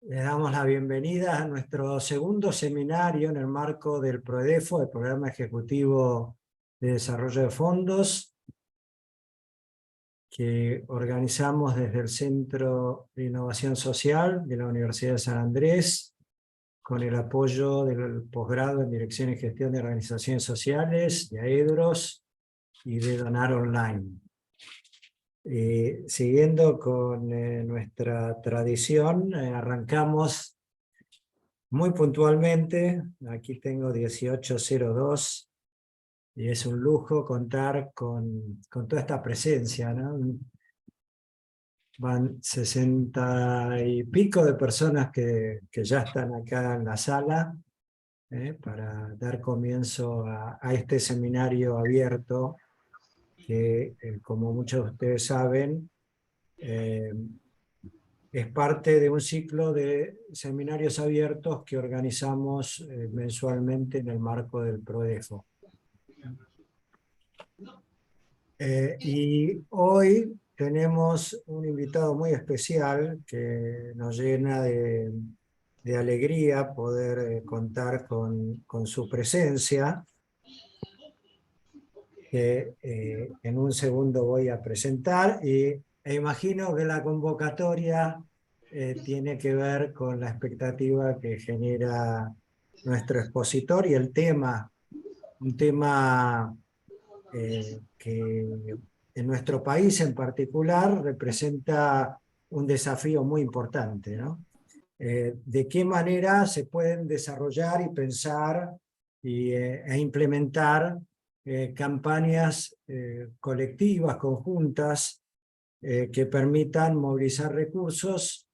Le damos la bienvenida a nuestro segundo seminario en el marco del PRODEFO, el Programa Ejecutivo de Desarrollo de Fondos, que organizamos desde el Centro de Innovación Social de la Universidad de San Andrés, con el apoyo del posgrado en Dirección y Gestión de Organizaciones Sociales, de AEDROS y de Donar Online. Siguiendo con nuestra tradición, arrancamos muy puntualmente. Aquí tengo 1802, y es un lujo contar con toda esta presencia, ¿no? Van 60 y pico de personas que ya están acá en la sala, para dar comienzo a este seminario abierto, que como muchos de ustedes saben, es parte de un ciclo de seminarios abiertos que organizamos mensualmente en el marco del PRODEFO. Y hoy tenemos un invitado muy especial que nos llena de alegría poder contar con su presencia, que en un segundo voy a presentar, e imagino que la convocatoria tiene que ver con la expectativa que genera nuestro expositor y el tema, un tema que en nuestro país en particular representa un desafío muy importante, ¿no? ¿De qué manera se pueden desarrollar y pensar e implementar campañas colectivas, conjuntas, que permitan movilizar recursos,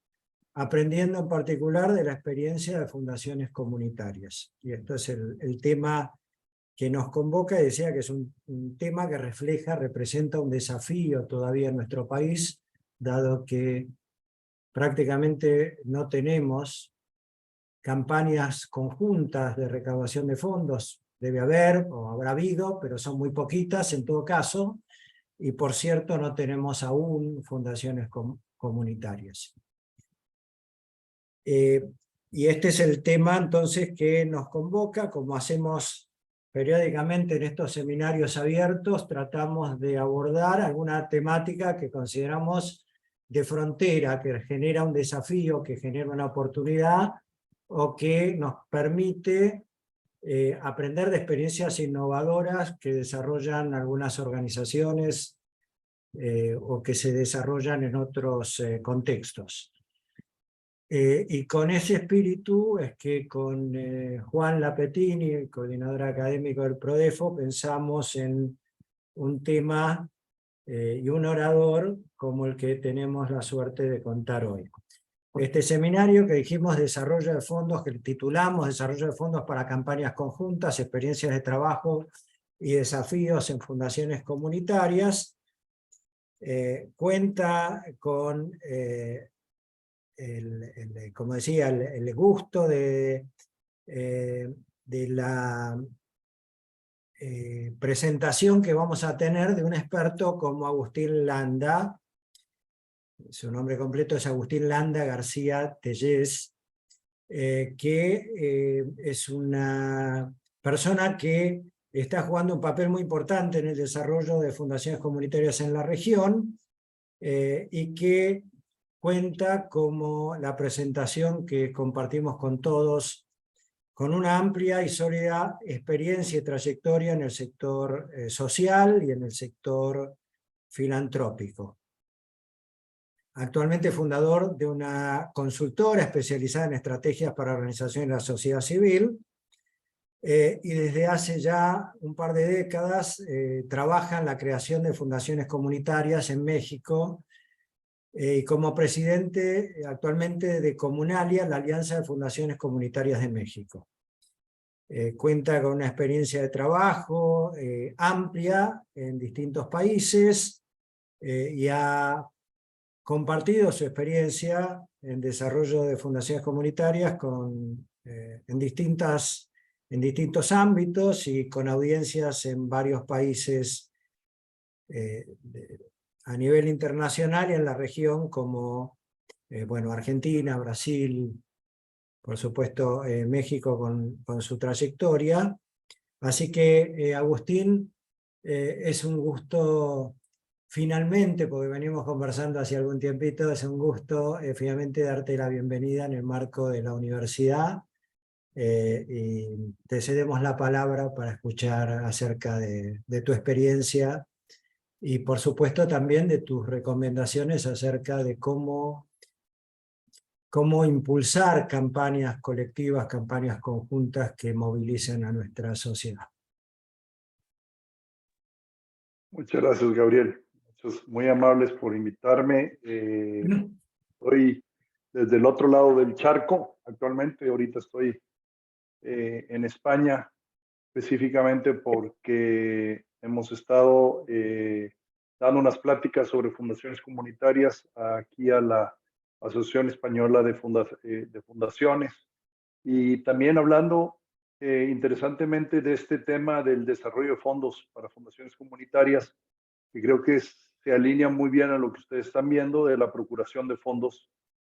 aprendiendo en particular de la experiencia de fundaciones comunitarias? Y esto es el tema que nos convoca, y decía que es un tema que representa un desafío todavía en nuestro país, dado que prácticamente no tenemos campañas conjuntas de recaudación de fondos. Debe haber, o habrá habido, pero son muy poquitas en todo caso, y por cierto no tenemos aún fundaciones comunitarias. Y este es el tema entonces que nos convoca. Como hacemos periódicamente en estos seminarios abiertos, tratamos de abordar alguna temática que consideramos de frontera, que genera un desafío, que genera una oportunidad, o que nos permite aprender de experiencias innovadoras que desarrollan algunas organizaciones o que se desarrollan en otros contextos. Y con ese espíritu es que con Juan Lapetini, el coordinador académico del PRODEFO, pensamos en un tema y un orador como el que tenemos la suerte de contar hoy. Este seminario que dijimos Desarrollo de Fondos, que titulamos Desarrollo de Fondos para Campañas Conjuntas, Experiencias de Trabajo y Desafíos en Fundaciones Comunitarias, cuenta con como decía, el gusto de la presentación que vamos a tener de un experto como Agustín Landa. Su nombre completo es Agustín Landa García Tellez, que es una persona que está jugando un papel muy importante en el desarrollo de fundaciones comunitarias en la región, y que cuenta como la presentación que compartimos con todos, con una amplia y sólida experiencia y trayectoria en el sector social y en el sector filantrópico. Actualmente fundador de una consultora especializada en estrategias para organizaciones de la sociedad civil, y desde hace ya un par de décadas trabaja en la creación de fundaciones comunitarias en México, y como presidente actualmente de Comunalia, la Alianza de Fundaciones Comunitarias de México. Cuenta con una experiencia de trabajo amplia en distintos países, y ha compartido su experiencia en desarrollo de fundaciones comunitarias en distintos ámbitos y con audiencias en varios países a nivel internacional y en la región, como bueno, Argentina, Brasil, por supuesto México con su trayectoria. Así que, Agustín, es un gusto finalmente, porque venimos conversando hace algún tiempito, es un gusto finalmente darte la bienvenida en el marco de la universidad, y te cedemos la palabra para escuchar acerca de tu experiencia y por supuesto también de tus recomendaciones acerca de cómo impulsar campañas colectivas, campañas conjuntas que movilicen a nuestra sociedad. Muchas gracias, Gabriel. Muy amables por invitarme. Estoy desde el otro lado del charco actualmente. Ahorita estoy en España, específicamente porque hemos estado dando unas pláticas sobre fundaciones comunitarias aquí a la Asociación Española de Fundaciones, y también hablando interesantemente de este tema del desarrollo de fondos para fundaciones comunitarias, que creo que se alinea muy bien a lo que ustedes están viendo de la procuración de fondos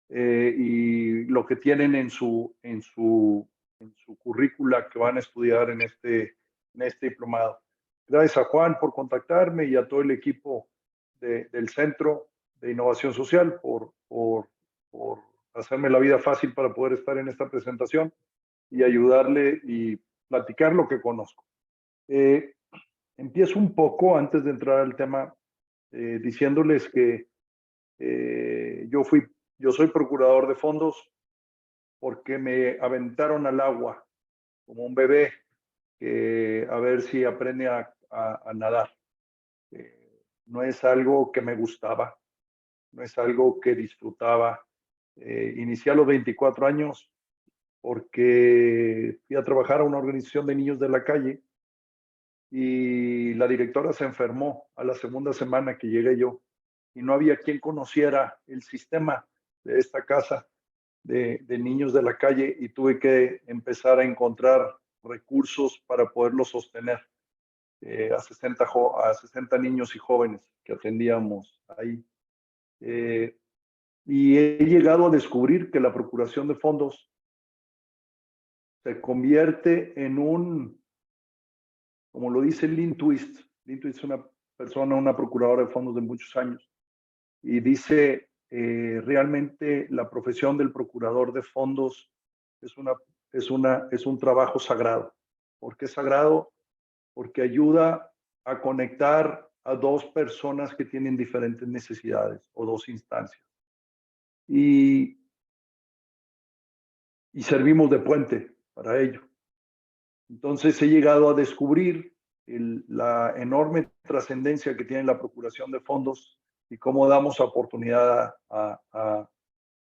y lo que tienen en su currícula que van a estudiar en este diplomado. Gracias a Juan por contactarme y a todo el equipo del Centro de Innovación Social por hacerme la vida fácil para poder estar en esta presentación y ayudarle y platicar lo que conozco. Empiezo un poco antes de entrar al tema diciéndoles que yo soy procurador de fondos porque me aventaron al agua como un bebé a ver si aprende a nadar. No es algo que me gustaba, no es algo que disfrutaba. Inicié a los 24 años porque fui a trabajar a una organización de niños de la calle y la directora se enfermó a la segunda semana que llegué yo y no había quien conociera el sistema de esta casa de niños de la calle y tuve que empezar a encontrar recursos para poderlo sostener a 60 niños y jóvenes que atendíamos ahí. Y he llegado a descubrir que la procuración de fondos se convierte en como lo dice Lynn Twist. Lynn Twist es una procuradora de fondos de muchos años, y dice, realmente la profesión del procurador de fondos es un trabajo sagrado. ¿Por qué sagrado? Porque ayuda a conectar a dos personas que tienen diferentes necesidades o dos instancias. Y servimos de puente para ello. Entonces he llegado a descubrir la enorme trascendencia que tiene la procuración de fondos y cómo damos oportunidad a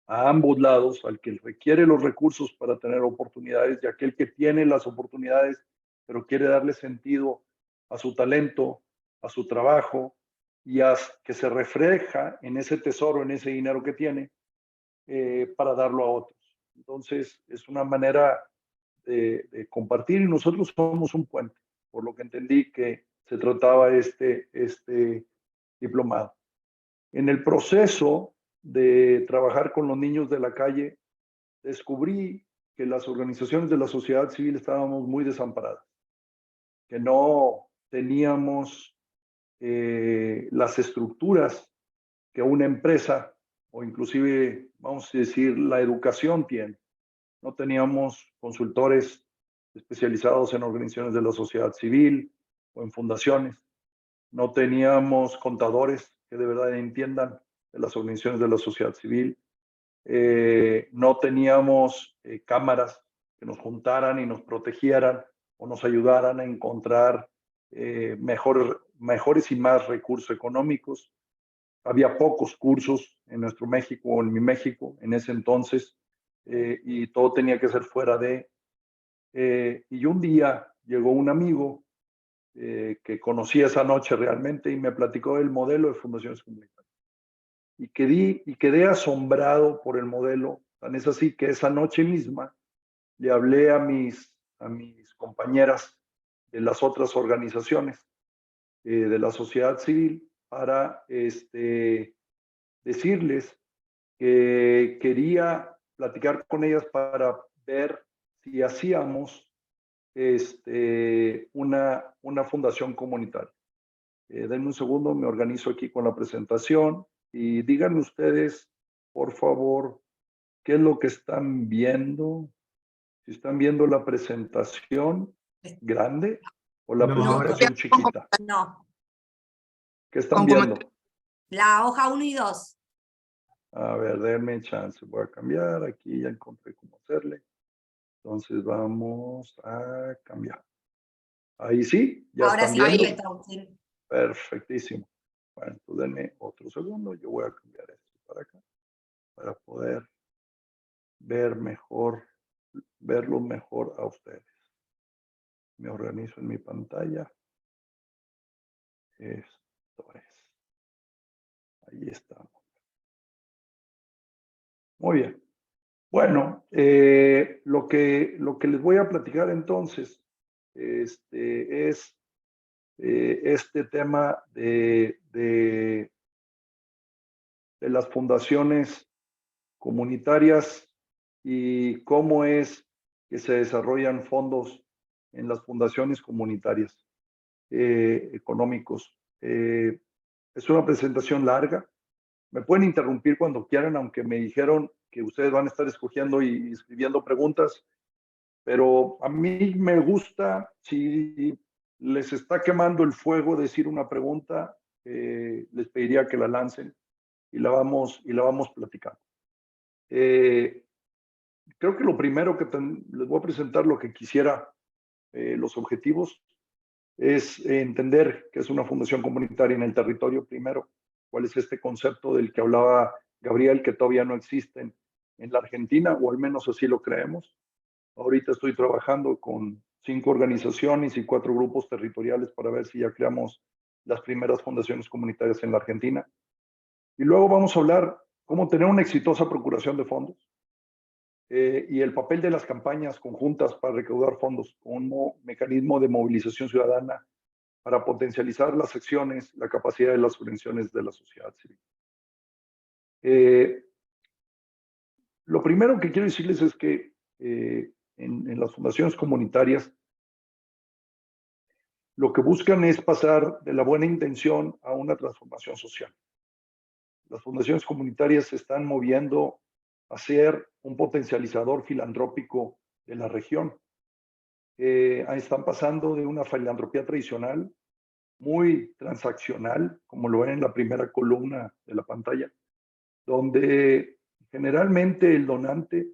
ambos lados, al que requiere los recursos para tener oportunidades y aquel que tiene las oportunidades, pero quiere darle sentido a su talento, a su trabajo, y que se refleja en ese tesoro, en ese dinero que tiene, para darlo a otros. Entonces, es una manera de compartir, y nosotros somos un puente, por lo que entendí que se trataba este diplomado. En el proceso de trabajar con los niños de la calle, descubrí que las organizaciones de la sociedad civil estábamos muy desamparadas, que no teníamos las estructuras que una empresa o inclusive, vamos a decir, la educación tiene. No teníamos consultores especializados en organizaciones de la sociedad civil o en fundaciones. No teníamos contadores que de verdad entiendan de las organizaciones de la sociedad civil. No teníamos cámaras que nos juntaran y nos protegieran o nos ayudaran a encontrar mejores y más recursos económicos. Había pocos cursos en nuestro México o en mi México en ese entonces, y todo tenía que ser fuera de. Y un día llegó un amigo que conocí esa noche realmente y me platicó del modelo de fundaciones comunitarias. Y quedé asombrado por el modelo. Tan es así que esa noche misma le hablé a mis compañeras de las otras organizaciones de la sociedad civil para decirles que quería platicar con ellas para ver si hacíamos una fundación comunitaria. Denme un segundo, me organizo aquí con la presentación y díganme ustedes, por favor, qué es lo que están viendo. Si están viendo la presentación grande o la No, presentación chiquita. No, ¿Qué están viendo? la hoja 1 y 2. A ver, denme chance. Voy a cambiar. Aquí ya encontré cómo hacerle. Entonces vamos a cambiar. Ahí sí, ya Ahora están sí, viendo. perfecto. Sí. Perfectísimo. Bueno, entonces denme otro segundo. Yo voy a cambiar esto para acá para poder ver mejor, verlo mejor a ustedes. Me organizo en mi pantalla. Esto es. Ahí estamos. Muy bien. Bueno, lo que les voy a platicar entonces es este tema de las fundaciones comunitarias y cómo es que se desarrollan fondos en las fundaciones comunitarias económicos. Es una presentación larga. Me pueden interrumpir cuando quieran, aunque me dijeron que ustedes van a estar escogiendo y escribiendo preguntas, pero a mí me gusta, si les está quemando el fuego decir una pregunta, les pediría que la lancen y la vamos platicando. Creo que lo primero que les voy a presentar lo que quisiera, los objetivos, es entender qué es una fundación comunitaria en el territorio primero, cuál es este concepto del que hablaba Gabriel, que todavía no existen en la Argentina, o al menos así lo creemos. Ahorita estoy trabajando con 5 organizaciones y 4 grupos territoriales para ver si ya creamos las primeras fundaciones comunitarias en la Argentina. Y luego vamos a hablar cómo tener una exitosa procuración de fondos y el papel de las campañas conjuntas para recaudar fondos como mecanismo de movilización ciudadana para potencializar las acciones, la capacidad de las organizaciones de la sociedad civil. Lo primero que quiero decirles es que en las fundaciones comunitarias lo que buscan es pasar de la buena intención a una transformación social. Las fundaciones comunitarias se están moviendo a ser un potencializador filantrópico de la región. Están pasando de una filantropía tradicional, muy transaccional, como lo ven en la primera columna de la pantalla, donde generalmente el donante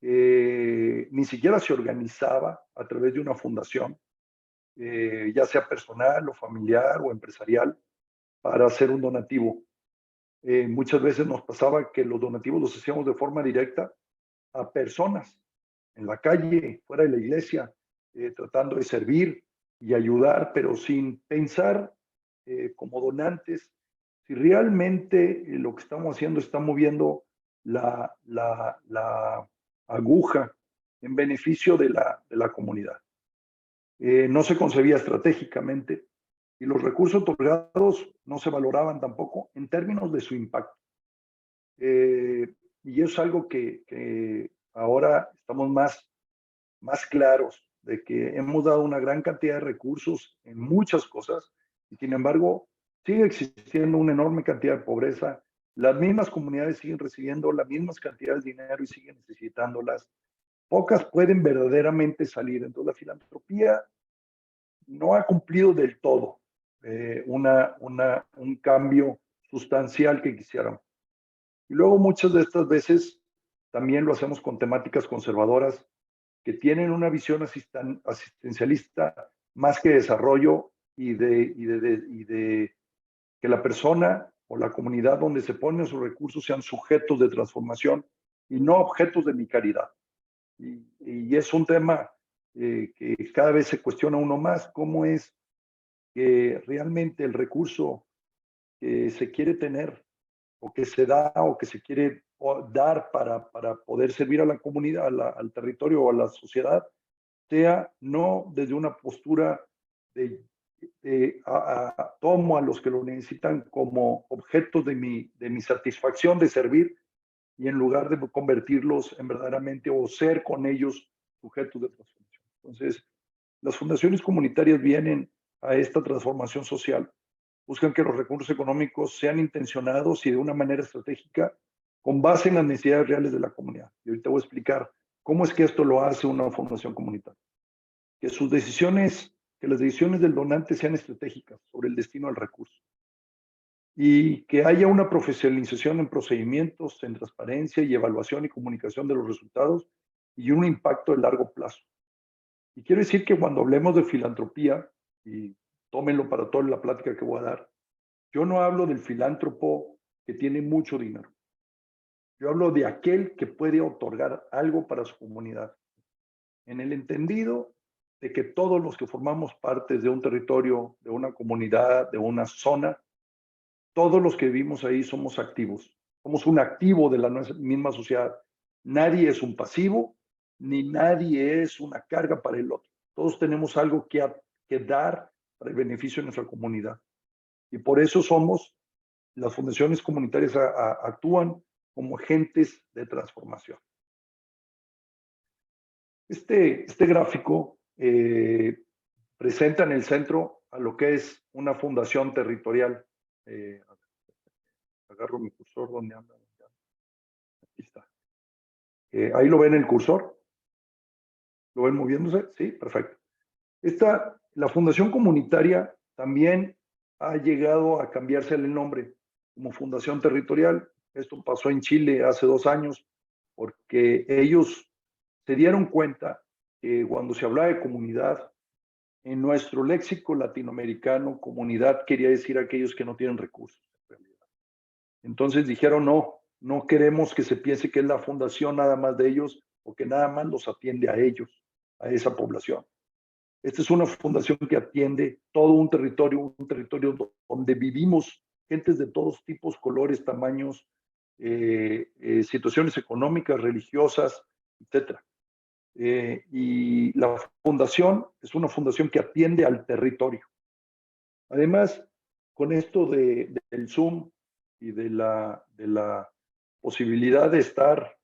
ni siquiera se organizaba a través de una fundación, ya sea personal o familiar o empresarial, para hacer un donativo. Muchas veces nos pasaba que los donativos los hacíamos de forma directa a personas en la calle, fuera de la iglesia, tratando de servir y ayudar, pero sin pensar como donantes si realmente lo que estamos haciendo está moviendo la aguja en beneficio de la comunidad. No se concebía estratégicamente y los recursos otorgados no se valoraban tampoco en términos de su impacto. Y es algo que ahora estamos más claros de que hemos dado una gran cantidad de recursos en muchas cosas y sin embargo sigue existiendo una enorme cantidad de pobreza. Las mismas comunidades siguen recibiendo las mismas cantidades de dinero y siguen necesitándolas. Pocas pueden verdaderamente salir. Entonces la filantropía no ha cumplido del todo un cambio sustancial que quisiéramos. Y luego muchas de estas veces también lo hacemos con temáticas conservadoras que tienen una visión asistencialista más que desarrollo y de que la persona o la comunidad donde se ponen sus recursos sean sujetos de transformación y no objetos de mi caridad. Y es un tema que cada vez se cuestiona uno más, cómo es que realmente el recurso que se quiere tener o que se da o que se quiere dar para poder servir a la comunidad, al territorio o a la sociedad, sea no desde una postura de tomo a los que lo necesitan como objetos de mi satisfacción de servir, y en lugar de convertirlos en verdaderamente o ser con ellos sujetos de transformación. Entonces, las fundaciones comunitarias vienen a esta transformación social, buscan que los recursos económicos sean intencionados y de una manera estratégica con base en las necesidades reales de la comunidad. Y ahorita voy a explicar cómo es que esto lo hace una fundación comunitaria. Que las decisiones del donante sean estratégicas sobre el destino del recurso. Y que haya una profesionalización en procedimientos, en transparencia y evaluación y comunicación de los resultados y un impacto de largo plazo. Y quiero decir que cuando hablemos de filantropía, y tómenlo para toda la plática que voy a dar, yo no hablo del filántropo que tiene mucho dinero. Yo hablo de aquel que puede otorgar algo para su comunidad, en el entendido de que todos los que formamos parte de un territorio, de una comunidad, de una zona, todos los que vivimos ahí somos activos. Somos un activo de la misma sociedad. Nadie es un pasivo, ni nadie es una carga para el otro. Todos tenemos algo que dar para el beneficio de nuestra comunidad. Y por eso las fundaciones comunitarias actúan como agentes de transformación. Este gráfico presenta en el centro a lo que es una fundación territorial. Agarro mi cursor, ¿dónde anda? Aquí está. Ahí lo ven el cursor. ¿Lo ven moviéndose? Sí, perfecto. La fundación comunitaria también ha llegado a cambiarse el nombre como fundación territorial. Esto pasó en Chile hace 2 años porque ellos se dieron cuenta que cuando se hablaba de comunidad, en nuestro léxico latinoamericano, comunidad quería decir aquellos que no tienen recursos. En realidad. Entonces dijeron, no queremos que se piense que es la fundación nada más de ellos o que nada más los atiende a ellos, a esa población. Esta es una fundación que atiende todo un territorio donde vivimos gentes de todos tipos, colores, tamaños, situaciones económicas, religiosas, etc. Y la fundación es una fundación que atiende al territorio. Además, con esto del Zoom y de la posibilidad de estar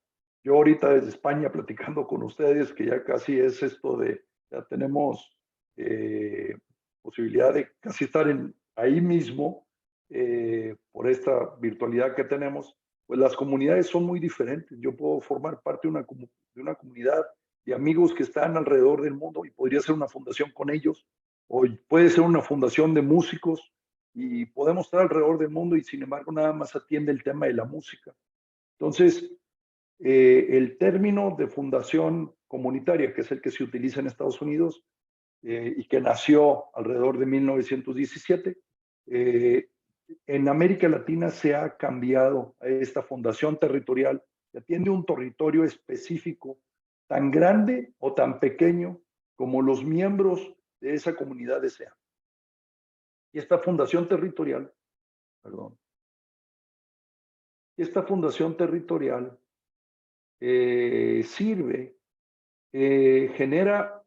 yo ahorita desde España platicando con ustedes, que ya casi es esto de, ya tenemos posibilidad de casi estar ahí mismo por esta virtualidad que tenemos, pues las comunidades son muy diferentes. Yo puedo formar parte de una comunidad de amigos que están alrededor del mundo y podría ser una fundación con ellos, o puede ser una fundación de músicos y podemos estar alrededor del mundo y sin embargo nada más atiende el tema de la música. Entonces, el término de fundación comunitaria, que es el que se utiliza en Estados Unidos y que nació alrededor de 1917, en América Latina se ha cambiado a esta fundación territorial que atiende un territorio específico tan grande o tan pequeño como los miembros de esa comunidad desean. Y esta fundación territorial, sirve, genera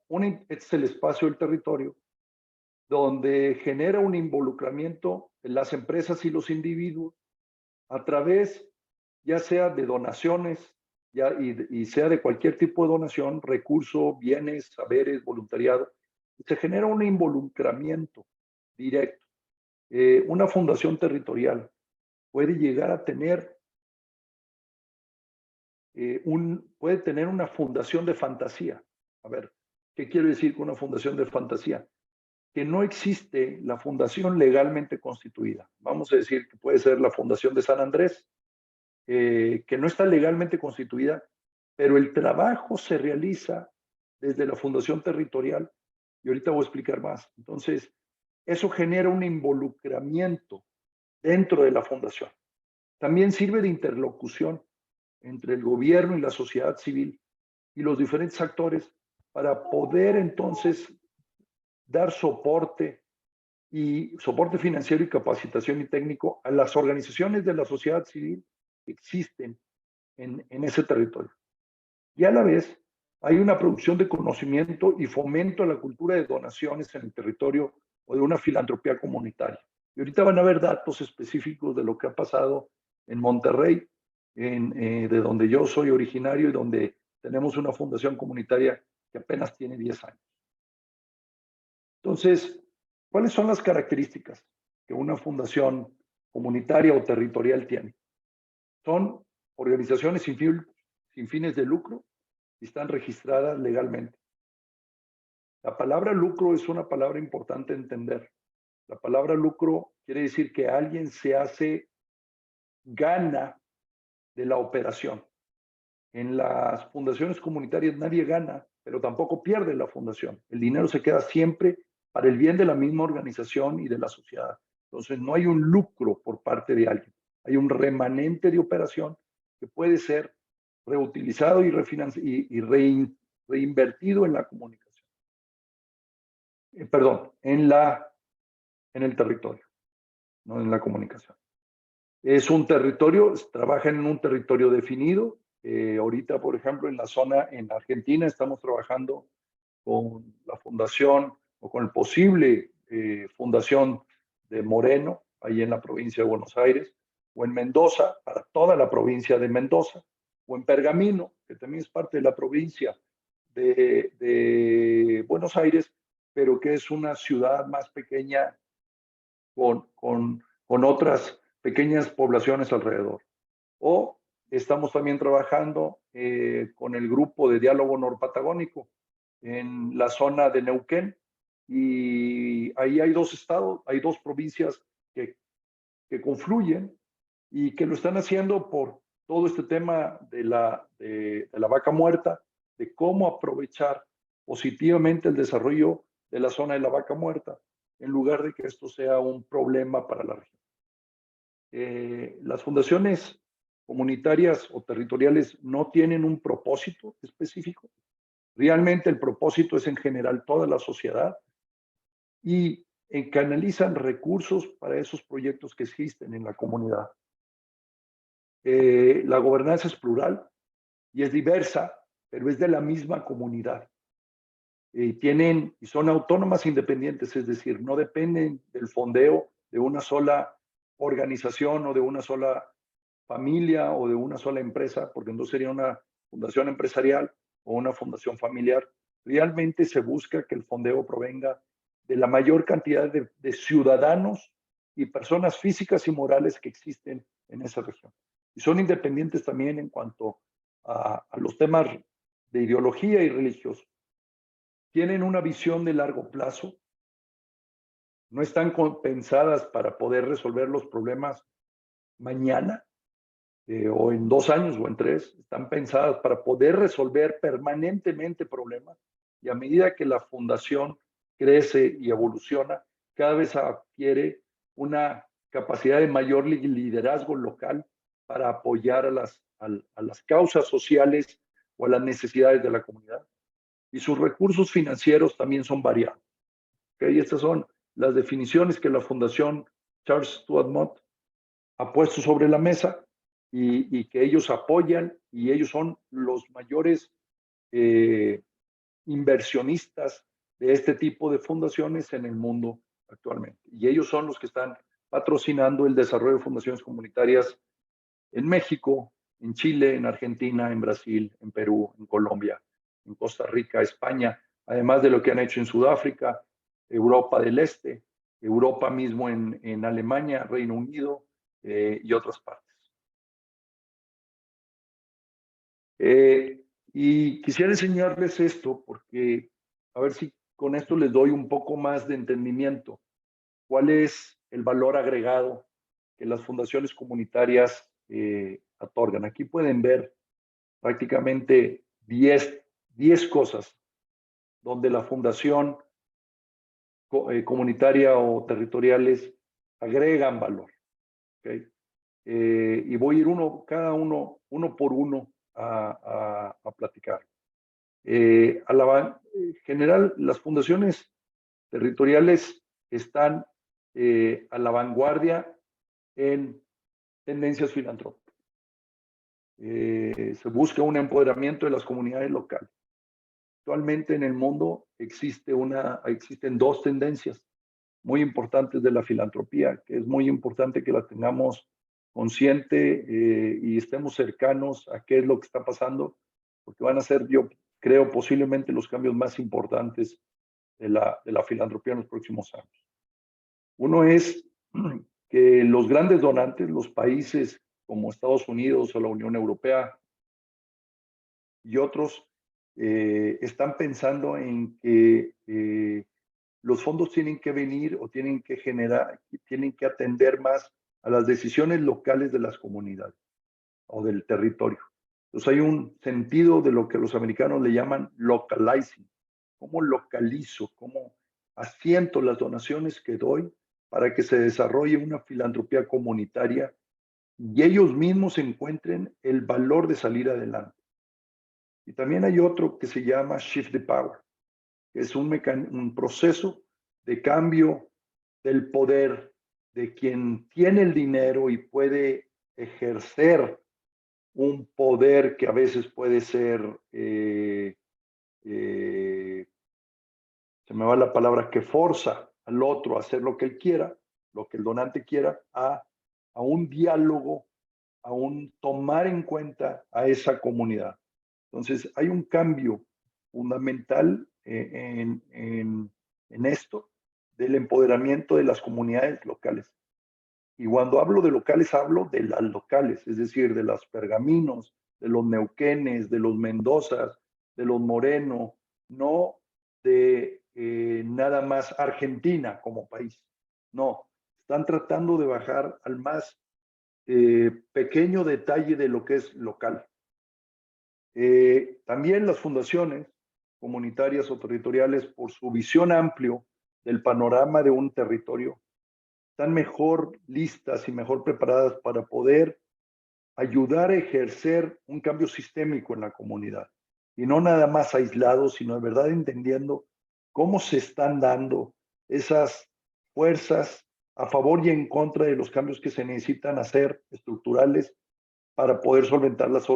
este es el espacio del territorio, donde genera un involucramiento en las empresas y los individuos a través, ya sea de donaciones, y sea de cualquier tipo de donación, recursos, bienes, saberes, voluntariado. Se genera un involucramiento directo. Una fundación territorial puede llegar a tener puede tener una fundación de fantasía. A ver, ¿qué quiero decir con una fundación de fantasía? Que no existe la fundación legalmente constituida. Vamos a decir que puede ser la Fundación de San Andrés, que no está legalmente constituida, pero el trabajo se realiza desde la fundación territorial, y ahorita voy a explicar más. Entonces, eso genera un involucramiento dentro de la fundación. También sirve de interlocución entre el gobierno y la sociedad civil y los diferentes actores para poder entonces dar soporte financiero y capacitación y técnico a las organizaciones de la sociedad civil que existen en ese territorio. Y a la vez hay una producción de conocimiento y fomento a la cultura de donaciones en el territorio o de una filantropía comunitaria. Y ahorita van a ver datos específicos de lo que ha pasado en Monterrey, de donde yo soy originario y donde tenemos una fundación comunitaria que apenas tiene 10 años. Entonces, ¿cuáles son las características que una fundación comunitaria o territorial tiene? Son organizaciones sin fines de lucro y están registradas legalmente. La palabra lucro es una palabra importante entender. La palabra lucro quiere decir que alguien se hace gana de la operación. En las fundaciones comunitarias nadie gana, pero tampoco pierde la fundación. El dinero se queda siempre para el bien de la misma organización y de la sociedad. Entonces no hay un lucro por parte de alguien. Hay un remanente de operación que puede ser reutilizado y reinvertido en la comunicación. En el territorio, no en la comunicación. Es un territorio, trabajan en un territorio definido. Ahorita, por ejemplo, en la zona, en Argentina, estamos trabajando con la fundación o con el posible fundación de Moreno, ahí en la provincia de Buenos Aires, o en Mendoza, para toda la provincia de Mendoza, o en Pergamino, que también es parte de la provincia de Buenos Aires, pero que es una ciudad más pequeña con otras pequeñas poblaciones alrededor. O estamos también trabajando con el grupo de diálogo norpatagónico en la zona de Neuquén, y ahí hay dos estados, hay dos provincias que confluyen y que lo están haciendo por todo este tema de la vaca muerta, de cómo aprovechar positivamente el desarrollo de la zona de la vaca muerta, en lugar de que esto sea un problema para la región. Las fundaciones comunitarias o territoriales no tienen un propósito específico. Realmente el propósito es en general toda la sociedad y canalizan recursos para esos proyectos que existen en la comunidad. La gobernanza es plural y es diversa, pero es de la misma comunidad. Y son autónomas independientes, es decir, no dependen del fondeo de una sola organización o de una sola familia o de una sola empresa, porque entonces sería una fundación empresarial o una fundación familiar. Realmente se busca que el fondeo provenga de la mayor cantidad de ciudadanos y personas físicas y morales que existen en esa región. Y son independientes también en cuanto a los temas de ideología y religiosos. Tienen una visión de largo plazo, no están pensadas para poder resolver los problemas mañana, o en 2 años o en 3, están pensadas para poder resolver permanentemente problemas, y a medida que la fundación crece y evoluciona, cada vez adquiere una capacidad de mayor liderazgo local para apoyar a las causas sociales o a las necesidades de la comunidad. Y sus recursos financieros también son variados. ¿Okay? Estas son las definiciones que la Fundación Charles Stuart Mott ha puesto sobre la mesa, y que ellos apoyan, y ellos son los mayores inversionistas de este tipo de fundaciones en el mundo actualmente. Y ellos son los que están patrocinando el desarrollo de fundaciones comunitarias en México, en Chile, en Argentina, en Brasil, en Perú, en Colombia, en Costa Rica, España, además de lo que han hecho en Sudáfrica, Europa del Este, Europa mismo en Alemania, Reino Unido y otras partes. Y quisiera enseñarles esto porque a ver si con esto les doy un poco más de entendimiento. ¿Cuál es el valor agregado que las fundaciones comunitarias otorgan? Aquí pueden ver prácticamente 10 cosas donde la fundación comunitaria o territoriales agregan valor. ¿Okay? Y voy a ir cada uno por uno a platicar. En general, las fundaciones territoriales están a la vanguardia en tendencias filantrópicas. Se busca un empoderamiento de las comunidades locales. Actualmente en el mundo existen 2 tendencias muy importantes de la filantropía, que es muy importante que la tengamos consciente y estemos cercanos a qué es lo que está pasando, porque van a ser, yo creo, posiblemente los cambios más importantes de la filantropía en los próximos años. Uno es que los grandes donantes, los países como Estados Unidos o la Unión Europea y otros, están pensando en que los fondos tienen que venir o tienen que generar, tienen que atender más a las decisiones locales de las comunidades o del territorio. Entonces hay un sentido de lo que los americanos le llaman localizing. ¿Cómo localizo? ¿Cómo asiento las donaciones que doy para que se desarrolle una filantropía comunitaria y ellos mismos encuentren el valor de salir adelante? Y también hay otro que se llama Shift the Power, que es un proceso de cambio del poder de quien tiene el dinero y puede ejercer un poder que a veces puede ser, se me va la palabra, que forza al otro a hacer lo que él quiera, lo que el donante quiera, a un diálogo, a un tomar en cuenta a esa comunidad. Entonces, hay un cambio fundamental en esto del empoderamiento de las comunidades locales. Y cuando hablo de locales, hablo de las locales, es decir, de los pergaminos, de los neuquenes, de los mendozas, de los moreno, no de nada más Argentina como país. No, están tratando de bajar al más pequeño detalle de lo que es local. También las fundaciones comunitarias o territoriales, por su visión amplio del panorama de un territorio, están mejor listas y mejor preparadas para poder ayudar a ejercer un cambio sistémico en la comunidad. Y no nada más aislados, sino de verdad entendiendo cómo se están dando esas fuerzas a favor y en contra de los cambios que se necesitan hacer estructurales para poder solventar los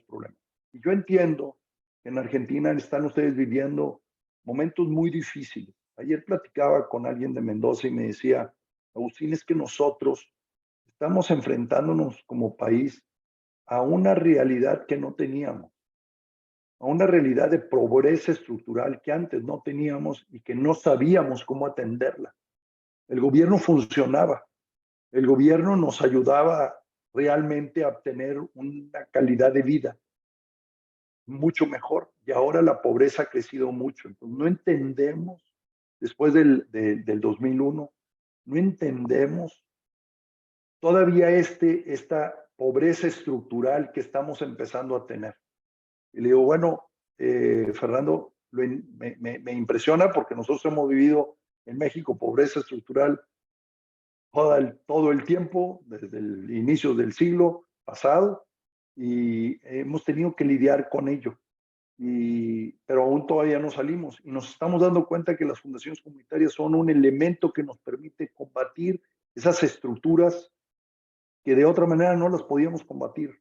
problemas. Y yo entiendo que en Argentina están ustedes viviendo momentos muy difíciles. Ayer platicaba con alguien de Mendoza y me decía, Agustín, es que nosotros estamos enfrentándonos como país a una realidad que no teníamos, a una realidad de pobreza estructural que antes no teníamos y que no sabíamos cómo atenderla. El gobierno funcionaba, el gobierno nos ayudaba realmente a obtener una calidad de vida mucho mejor y ahora la pobreza ha crecido mucho. Entonces, no entendemos, después del 2001, no entendemos todavía esta pobreza estructural que estamos empezando a tener. Y le digo, bueno, Fernando, me impresiona porque nosotros hemos vivido en México pobreza estructural todo el tiempo, desde el inicio del siglo pasado, y hemos tenido que lidiar con ello. Pero aún todavía no salimos y nos estamos dando cuenta que las fundaciones comunitarias son un elemento que nos permite combatir esas estructuras que de otra manera no las podíamos combatir,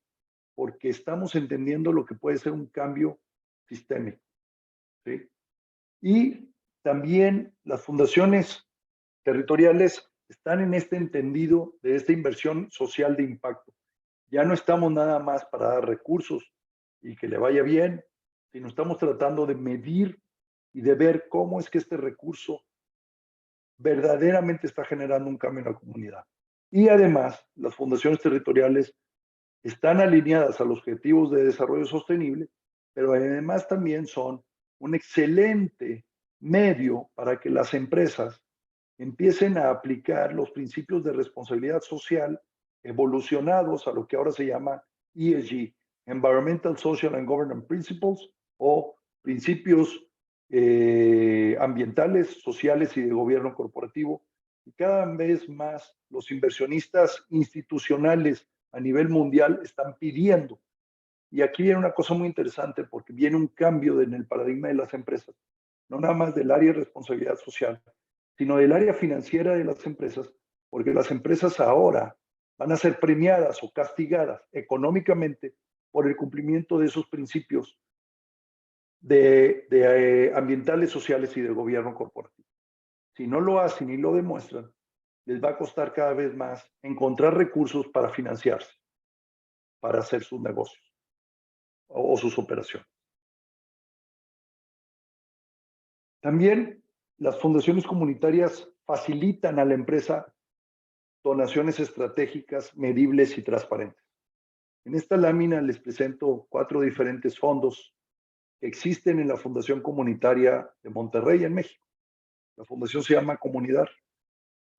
porque estamos entendiendo lo que puede ser un cambio sistémico. ¿Sí? Y también las fundaciones territoriales están en este entendido de esta inversión social de impacto. Ya no estamos nada más para dar recursos y que le vaya bien, sino estamos tratando de medir y de ver cómo es que este recurso verdaderamente está generando un cambio en la comunidad. Y además, las fundaciones territoriales están alineadas a los objetivos de desarrollo sostenible, pero además también son un excelente medio para que las empresas empiecen a aplicar los principios de responsabilidad social evolucionados a lo que ahora se llama ESG, Environmental, Social and Governance Principles, o principios ambientales, sociales y de gobierno corporativo. Y cada vez más los inversionistas institucionales a nivel mundial están pidiendo. Y aquí viene una cosa muy interesante porque viene un cambio en el paradigma de las empresas, no nada más del área de responsabilidad social, sino del área financiera de las empresas, porque las empresas ahora van a ser premiadas o castigadas económicamente por el cumplimiento de esos principios ambientales, sociales y de gobierno corporativo. Si no lo hacen y lo demuestran, les va a costar cada vez más encontrar recursos para financiarse, para hacer sus negocios o sus operaciones. También las fundaciones comunitarias facilitan a la empresa donaciones estratégicas, medibles y transparentes. En esta lámina les presento 4 diferentes fondos que existen en la Fundación Comunitaria de Monterrey, en México. La fundación se llama Comunidad.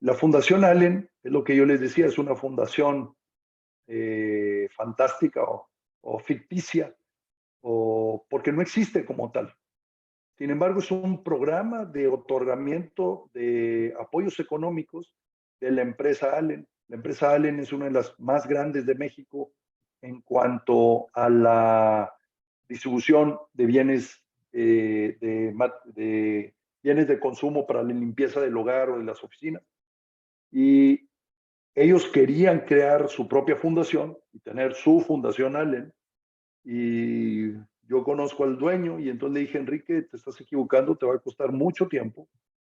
La Fundación Allen, es lo que yo les decía, es una fundación fantástica o ficticia, porque no existe como tal. Sin embargo, es un programa de otorgamiento de apoyos económicos de la empresa Allen. La empresa Allen es una de las más grandes de México en cuanto a la distribución de bienes de bienes de consumo para la limpieza del hogar o de las oficinas. Y ellos querían crear su propia fundación y tener su fundación Allen. Y yo conozco al dueño y entonces le dije, Enrique, te estás equivocando, te va a costar mucho tiempo,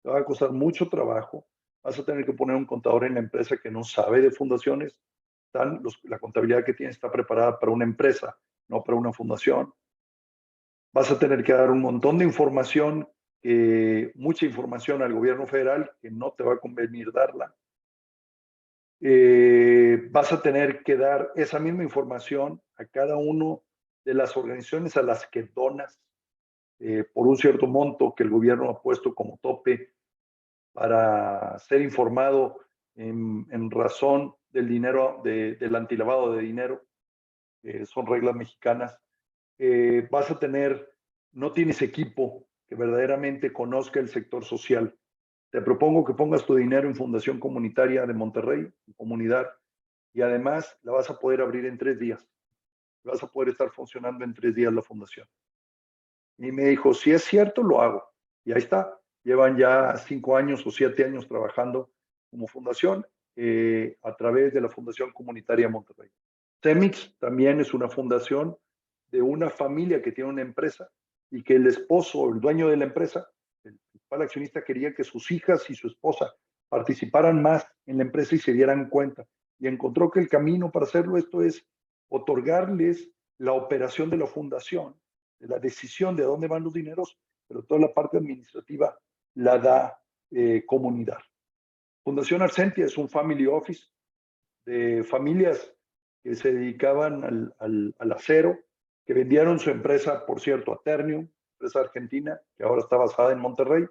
te va a costar mucho trabajo, vas a tener que poner un contador en la empresa que no sabe de fundaciones, la contabilidad que tiene está preparada para una empresa, no para una fundación. Vas a tener que dar un montón de información, mucha información al gobierno federal que no te va a convenir darla. Vas a tener que dar esa misma información a cada uno de las organizaciones a las que donas por un cierto monto que el gobierno ha puesto como tope para ser informado en razón del dinero, del antilavado de dinero. Son reglas mexicanas. Vas a tener, no tienes equipo que verdaderamente conozca el sector social. Te propongo que pongas tu dinero en Fundación Comunitaria de Monterrey, en Comunidad, y además la vas a poder abrir en 3 días. Vas a poder estar funcionando en 3 días la fundación. Y me dijo, si es cierto, lo hago. Y ahí está. Llevan ya 5 años o 7 años trabajando como fundación a través de la Fundación Comunitaria Monterrey. CEMIX también es una fundación de una familia que tiene una empresa y que el esposo, el dueño de la empresa, el principal accionista, quería que sus hijas y su esposa participaran más en la empresa y se dieran cuenta. Y encontró que el camino para hacerlo esto es otorgarles la operación de la fundación, de la decisión de dónde van los dineros, pero toda la parte administrativa la da Comunidad. Fundación Arcentia es un family office de familias que se dedicaban al acero, que vendieron su empresa, por cierto, a Ternium, empresa argentina, que ahora está basada en Monterrey,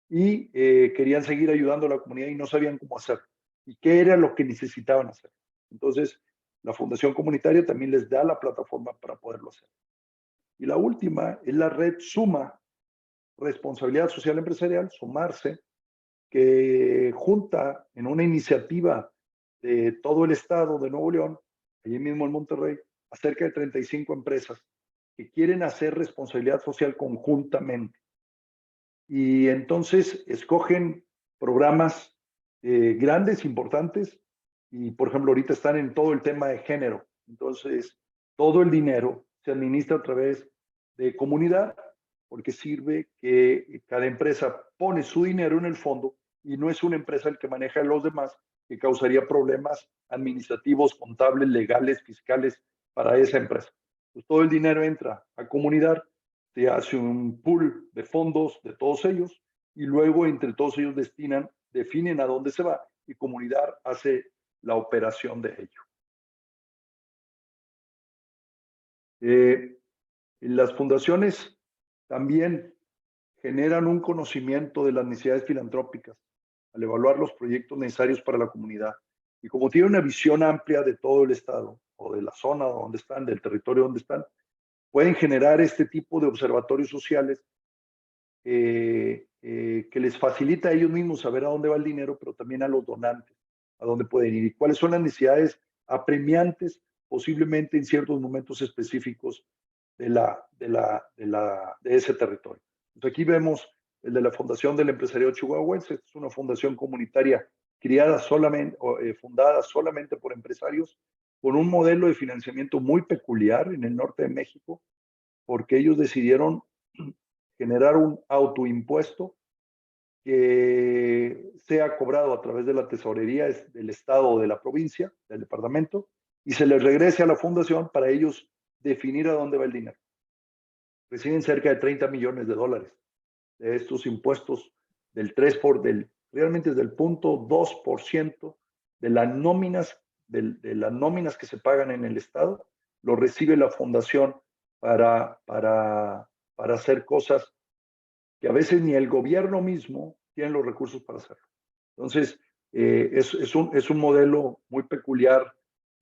y querían seguir ayudando a la comunidad y no sabían cómo hacerlo, y qué era lo que necesitaban hacer. Entonces, la Fundación Comunitaria también les da la plataforma para poderlo hacer. Y la última es la red Suma, Responsabilidad Social Empresarial, Sumarse, que junta en una iniciativa de todo el estado de Nuevo León, allí mismo en Monterrey, a cerca de 35 empresas que quieren hacer responsabilidad social conjuntamente. Y entonces escogen programas grandes, importantes, y por ejemplo ahorita están en todo el tema de género. Entonces, todo el dinero se administra a través de Comunidad, porque sirve que cada empresa pone su dinero en el fondo y no es una empresa el que maneja a los demás, que causaría problemas administrativos, contables, legales, fiscales para esa empresa. Pues todo el dinero entra a Comunidad, se hace un pool de fondos de todos ellos y luego entre todos ellos definen a dónde se va y Comunidad hace la operación de ello. Las fundaciones también generan un conocimiento de las necesidades filantrópicas al evaluar los proyectos necesarios para la comunidad. Y como tiene una visión amplia de todo el estado o de la zona donde están, del territorio donde están, pueden generar este tipo de observatorios sociales que les facilita a ellos mismos saber a dónde va el dinero, pero también a los donantes, a dónde pueden ir y cuáles son las necesidades apremiantes, posiblemente en ciertos momentos específicos de ese territorio. Entonces aquí vemos el de la Fundación del Empresariado Chihuahuense. Es una fundación comunitaria fundada solamente por empresarios, con un modelo de financiamiento muy peculiar en el norte de México, porque ellos decidieron generar un autoimpuesto que sea cobrado a través de la tesorería del Estado o de la provincia, del departamento, y se les regrese a la fundación para ellos definir a dónde va el dinero. Reciben cerca de 30 millones de dólares de estos impuestos realmente es del 0.2% de las nóminas, de las nóminas que se pagan en el Estado, lo recibe la fundación para hacer cosas que a veces ni el gobierno mismo tiene los recursos para hacerlo. Entonces, es un modelo muy peculiar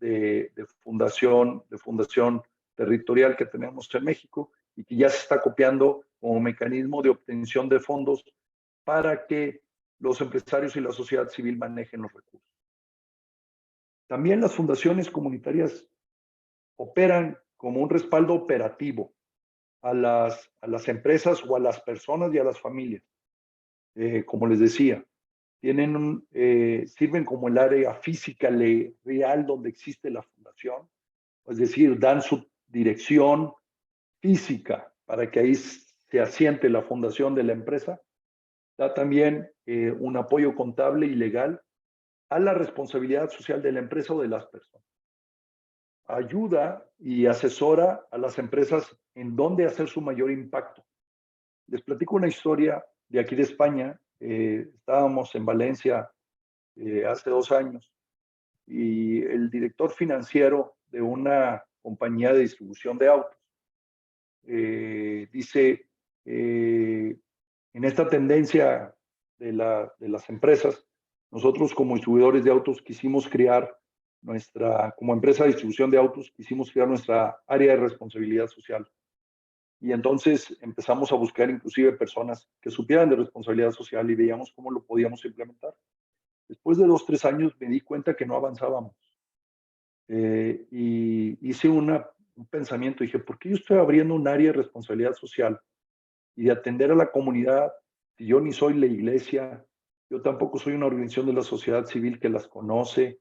de fundación territorial que tenemos en México y que ya se está copiando como mecanismo de obtención de fondos para que los empresarios y la sociedad civil manejen los recursos. También las fundaciones comunitarias operan como un respaldo operativo a las empresas o a las personas y a las familias. Como les decía, sirven como el área física real donde existe la fundación, es decir, dan su dirección física para que ahí se asiente la fundación de la empresa. Da también un apoyo contable y legal a la responsabilidad social de la empresa o de las personas. Ayuda y asesora a las empresas en dónde hacer su mayor impacto. Les platico una historia de aquí de España. Estábamos en Valencia hace 2 años y el director financiero de una compañía de distribución de autos dice, en esta tendencia de las empresas, nosotros como distribuidores de autos quisimos crear como empresa de distribución de autos, quisimos crear nuestra área de responsabilidad social. Y entonces empezamos a buscar inclusive personas que supieran de responsabilidad social y veíamos cómo lo podíamos implementar. Después de 2, 3 años me di cuenta que no avanzábamos. Y hice un pensamiento, dije, ¿por qué yo estoy abriendo un área de responsabilidad social y de atender a la comunidad si yo ni soy la iglesia, yo tampoco soy una organización de la sociedad civil que las conoce,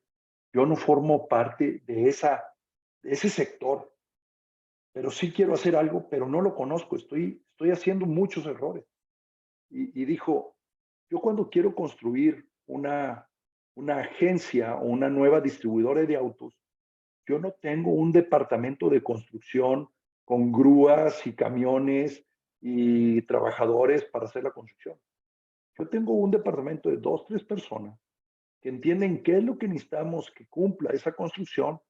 yo no formo parte de ese sector, pero sí quiero hacer algo, pero no lo conozco, estoy haciendo muchos errores? Y dijo, yo cuando quiero construir una agencia o una nueva distribuidora de autos, yo no tengo un departamento de construcción con grúas y camiones y trabajadores para hacer la construcción. Yo tengo un departamento de 2, 3 personas que entienden qué es lo que necesitamos que cumpla esa construcción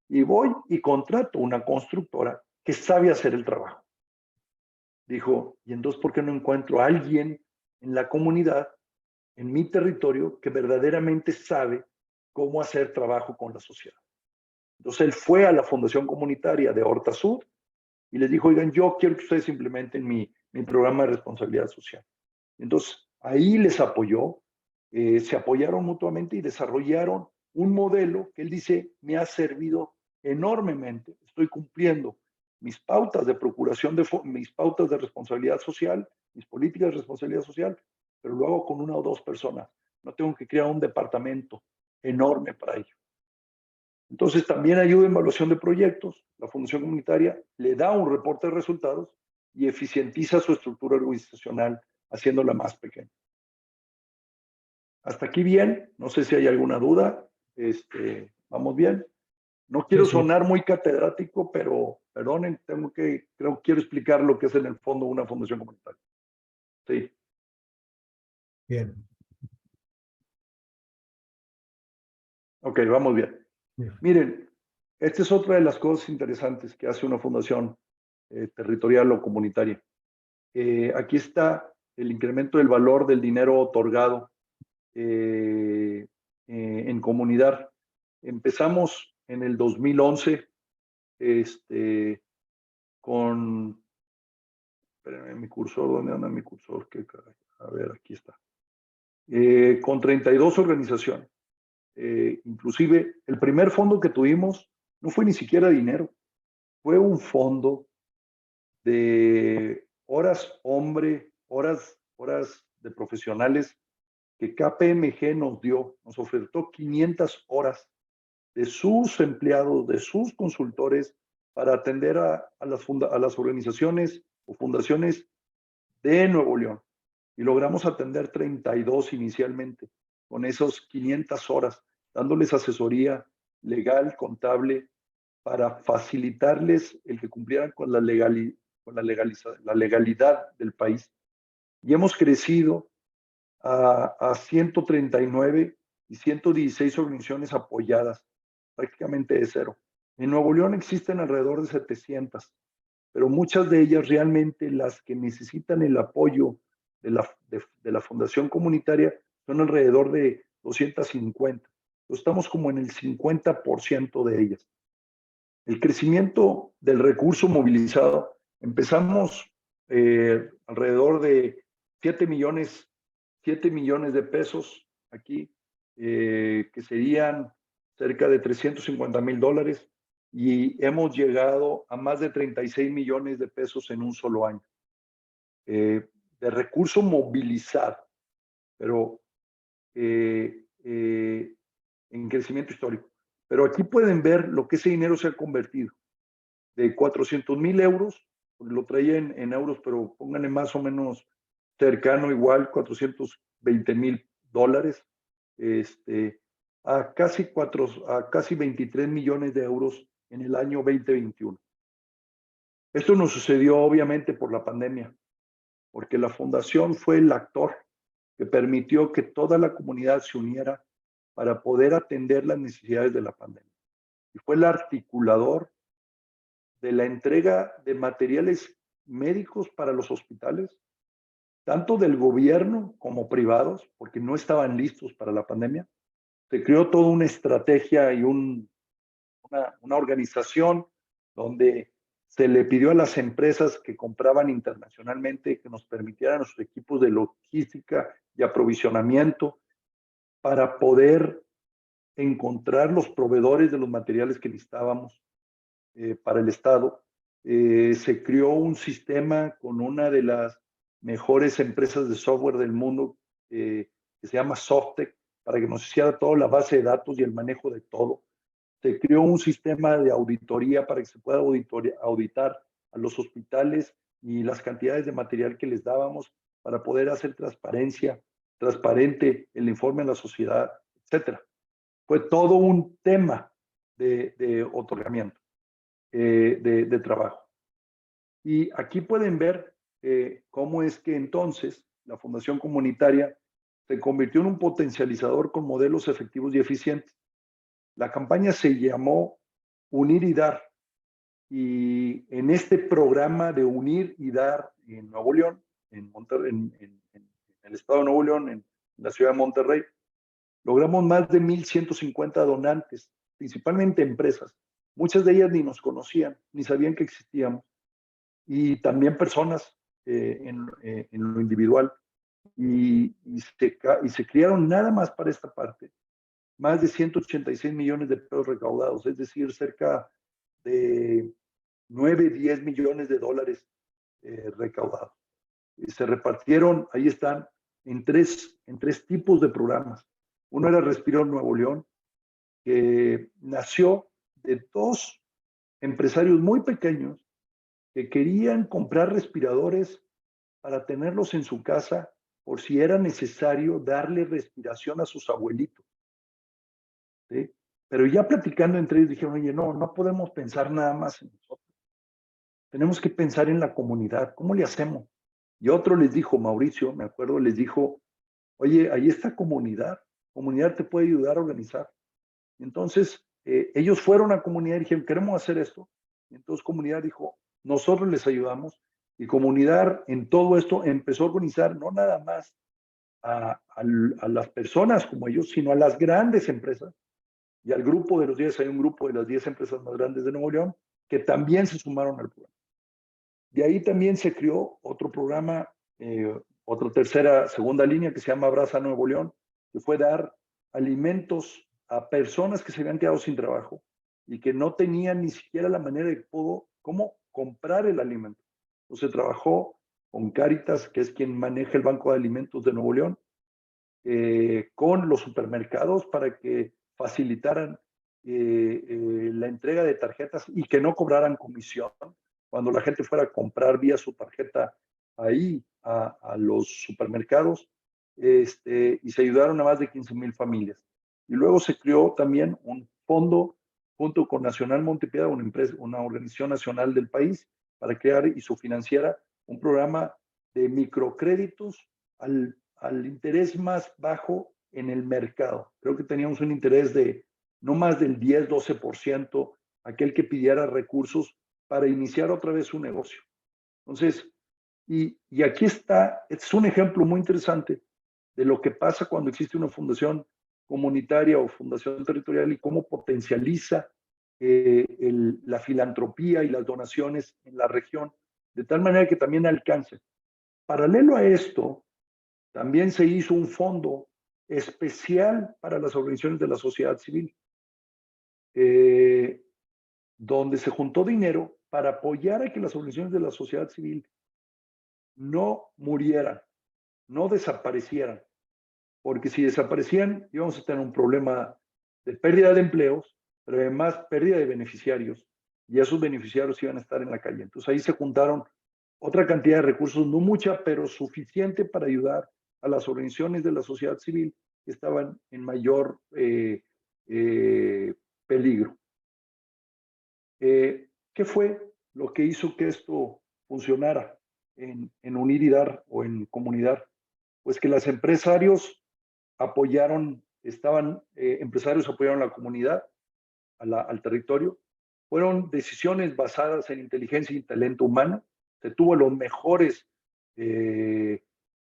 y voy y contrato una constructora que sabe hacer el trabajo. Dijo, y entonces, ¿por qué no encuentro a alguien en la comunidad, en mi territorio, que verdaderamente sabe cómo hacer trabajo con la sociedad? Entonces él fue a la Fundación Comunitaria de Horta Sur y les dijo, oigan, yo quiero que ustedes implementen mi programa de responsabilidad social. Entonces ahí les apoyó, se apoyaron mutuamente y desarrollaron un modelo que él dice me ha servido enormemente. Estoy cumpliendo mis pautas de procuración mis pautas de responsabilidad social, mis políticas de responsabilidad social, pero lo hago con 1 o 2 personas. No tengo que crear un departamento enorme para ello. Entonces también ayuda en evaluación de proyectos. La Fundación Comunitaria le da un reporte de resultados y eficientiza su estructura organizacional haciéndola más pequeña. Hasta aquí bien, no sé si hay alguna duda. ¿Vamos bien? No quiero sonar muy catedrático, pero perdonen, quiero explicar lo que es en el fondo una fundación comunitaria. Sí. Bien. Ok, vamos bien. Miren, esta es otra de las cosas interesantes que hace una fundación territorial o comunitaria. Aquí está el incremento del valor del dinero otorgado en comunidad. Empezamos en el 2011 con... Espérenme, mi cursor, ¿dónde anda mi cursor? ¿Qué caray? A ver, aquí está. Con 32 organizaciones. Inclusive, el primer fondo que tuvimos no fue ni siquiera dinero, fue un fondo de horas de profesionales que KPMG nos ofertó 500 horas de sus empleados, de sus consultores, para atender a las organizaciones o fundaciones de Nuevo León. y logramos atender 32 inicialmente, con esos 500 horas, dándoles asesoría legal, contable, para facilitarles el que cumplieran con la legalidad del país. Y hemos crecido a 139 y 116 organizaciones apoyadas, prácticamente de cero. En Nuevo León existen alrededor de 700, pero muchas de ellas realmente las que necesitan el apoyo de la Fundación Comunitaria son alrededor de 250. Estamos como en el 50% de ellas. El crecimiento del recurso movilizado, empezamos alrededor de 7 millones de pesos aquí, que serían cerca de $350,000, y hemos llegado a más de 36 millones de pesos en un solo año de recurso movilizado, pero en crecimiento histórico. Pero aquí pueden ver lo que ese dinero se ha convertido. De 400,000 euros, lo traía en euros, pero pónganle más o menos cercano, igual, $420,000, a casi 23 millones de euros en el año 2021. Esto nos sucedió obviamente por la pandemia, porque la fundación fue el actor que permitió que toda la comunidad se uniera para poder atender las necesidades de la pandemia. Y fue el articulador de la entrega de materiales médicos para los hospitales, tanto del gobierno como privados, porque no estaban listos para la pandemia. Se creó toda una estrategia y una organización donde se le pidió a las empresas que compraban internacionalmente que nos permitieran nuestros equipos de logística y aprovisionamiento para poder encontrar los proveedores de los materiales que necesitábamos para el Estado. Se creó un sistema con una de las mejores empresas de software del mundo, que se llama Softec, para que nos hiciera toda la base de datos y el manejo de todo. Se creó un sistema de auditoría para que se pueda auditar a los hospitales y las cantidades de material que les dábamos para poder hacer transparente el informe a la sociedad, etc. Fue todo un tema de otorgamiento. De trabajo. Y aquí pueden ver cómo es que entonces la Fundación Comunitaria se convirtió en un potencializador con modelos efectivos y eficientes. La campaña se llamó Unir y Dar, y en este programa de Unir y Dar en Nuevo León, en el estado de Nuevo León, en la ciudad de Monterrey, logramos más de 1,150 donantes, principalmente empresas. Muchas de ellas ni nos conocían, ni sabían que existíamos. Y también personas en lo individual. Y se crearon nada más para esta parte más de 186 millones de pesos recaudados, es decir, cerca de 9, 10 millones de dólares recaudados. Y se repartieron, ahí están, en tres tipos de programas. Uno era Respiro Nuevo León, que nació de dos empresarios muy pequeños que querían comprar respiradores para tenerlos en su casa por si era necesario darle respiración a sus abuelitos. ¿Sí? Pero ya platicando entre ellos dijeron, oye, no podemos pensar nada más en nosotros. Tenemos que pensar en la comunidad. ¿Cómo le hacemos? Y otro les dijo, Mauricio, me acuerdo, les dijo, oye, ahí está comunidad te puede ayudar a organizar. Entonces, ellos fueron a comunidad y dijeron, queremos hacer esto. Y entonces comunidad dijo, nosotros les ayudamos. Y comunidad en todo esto empezó a organizar no nada más a las personas como ellos, sino a las grandes empresas. Y al grupo de los 10, hay un grupo de las 10 empresas más grandes de Nuevo León que también se sumaron al programa. De ahí también se creó otro programa, otra segunda línea que se llama Abraza Nuevo León, que fue dar alimentos a personas que se habían quedado sin trabajo y que no tenían ni siquiera la manera de cómo comprar el alimento. Entonces trabajó con Cáritas, que es quien maneja el Banco de Alimentos de Nuevo León, con los supermercados para que facilitaran la entrega de tarjetas y que no cobraran comisión cuando la gente fuera a comprar vía su tarjeta ahí a los supermercados, y se ayudaron a más de 15,000 familias. Y luego se creó también un fondo junto con Nacional Montepiedad, una empresa, una organización nacional del país, para crear y subfinanciara un programa de microcréditos al interés más bajo en el mercado. Creo que teníamos un interés de no más del 10-12%, aquel que pidiera recursos para iniciar otra vez su negocio. Entonces, y aquí está, es un ejemplo muy interesante de lo que pasa cuando existe una fundación comunitaria o fundación territorial y cómo potencializa la filantropía y las donaciones en la región, de tal manera que también alcance. Paralelo a esto, también se hizo un fondo especial para las organizaciones de la sociedad civil, donde se juntó dinero para apoyar a que las organizaciones de la sociedad civil no murieran, no desaparecieran, porque si desaparecían íbamos a tener un problema de pérdida de empleos, pero además pérdida de beneficiarios, y esos beneficiarios iban a estar en la calle. Entonces ahí se juntaron otra cantidad de recursos, no mucha, pero suficiente para ayudar a las organizaciones de la sociedad civil que estaban en mayor peligro. ¿Qué fue lo que hizo que esto funcionara en Unir y Dar o en Comunidad? Pues que los empresarios apoyaron, empresarios apoyaron a la comunidad, al territorio. Fueron decisiones basadas en inteligencia y talento humano. Se tuvo a los mejores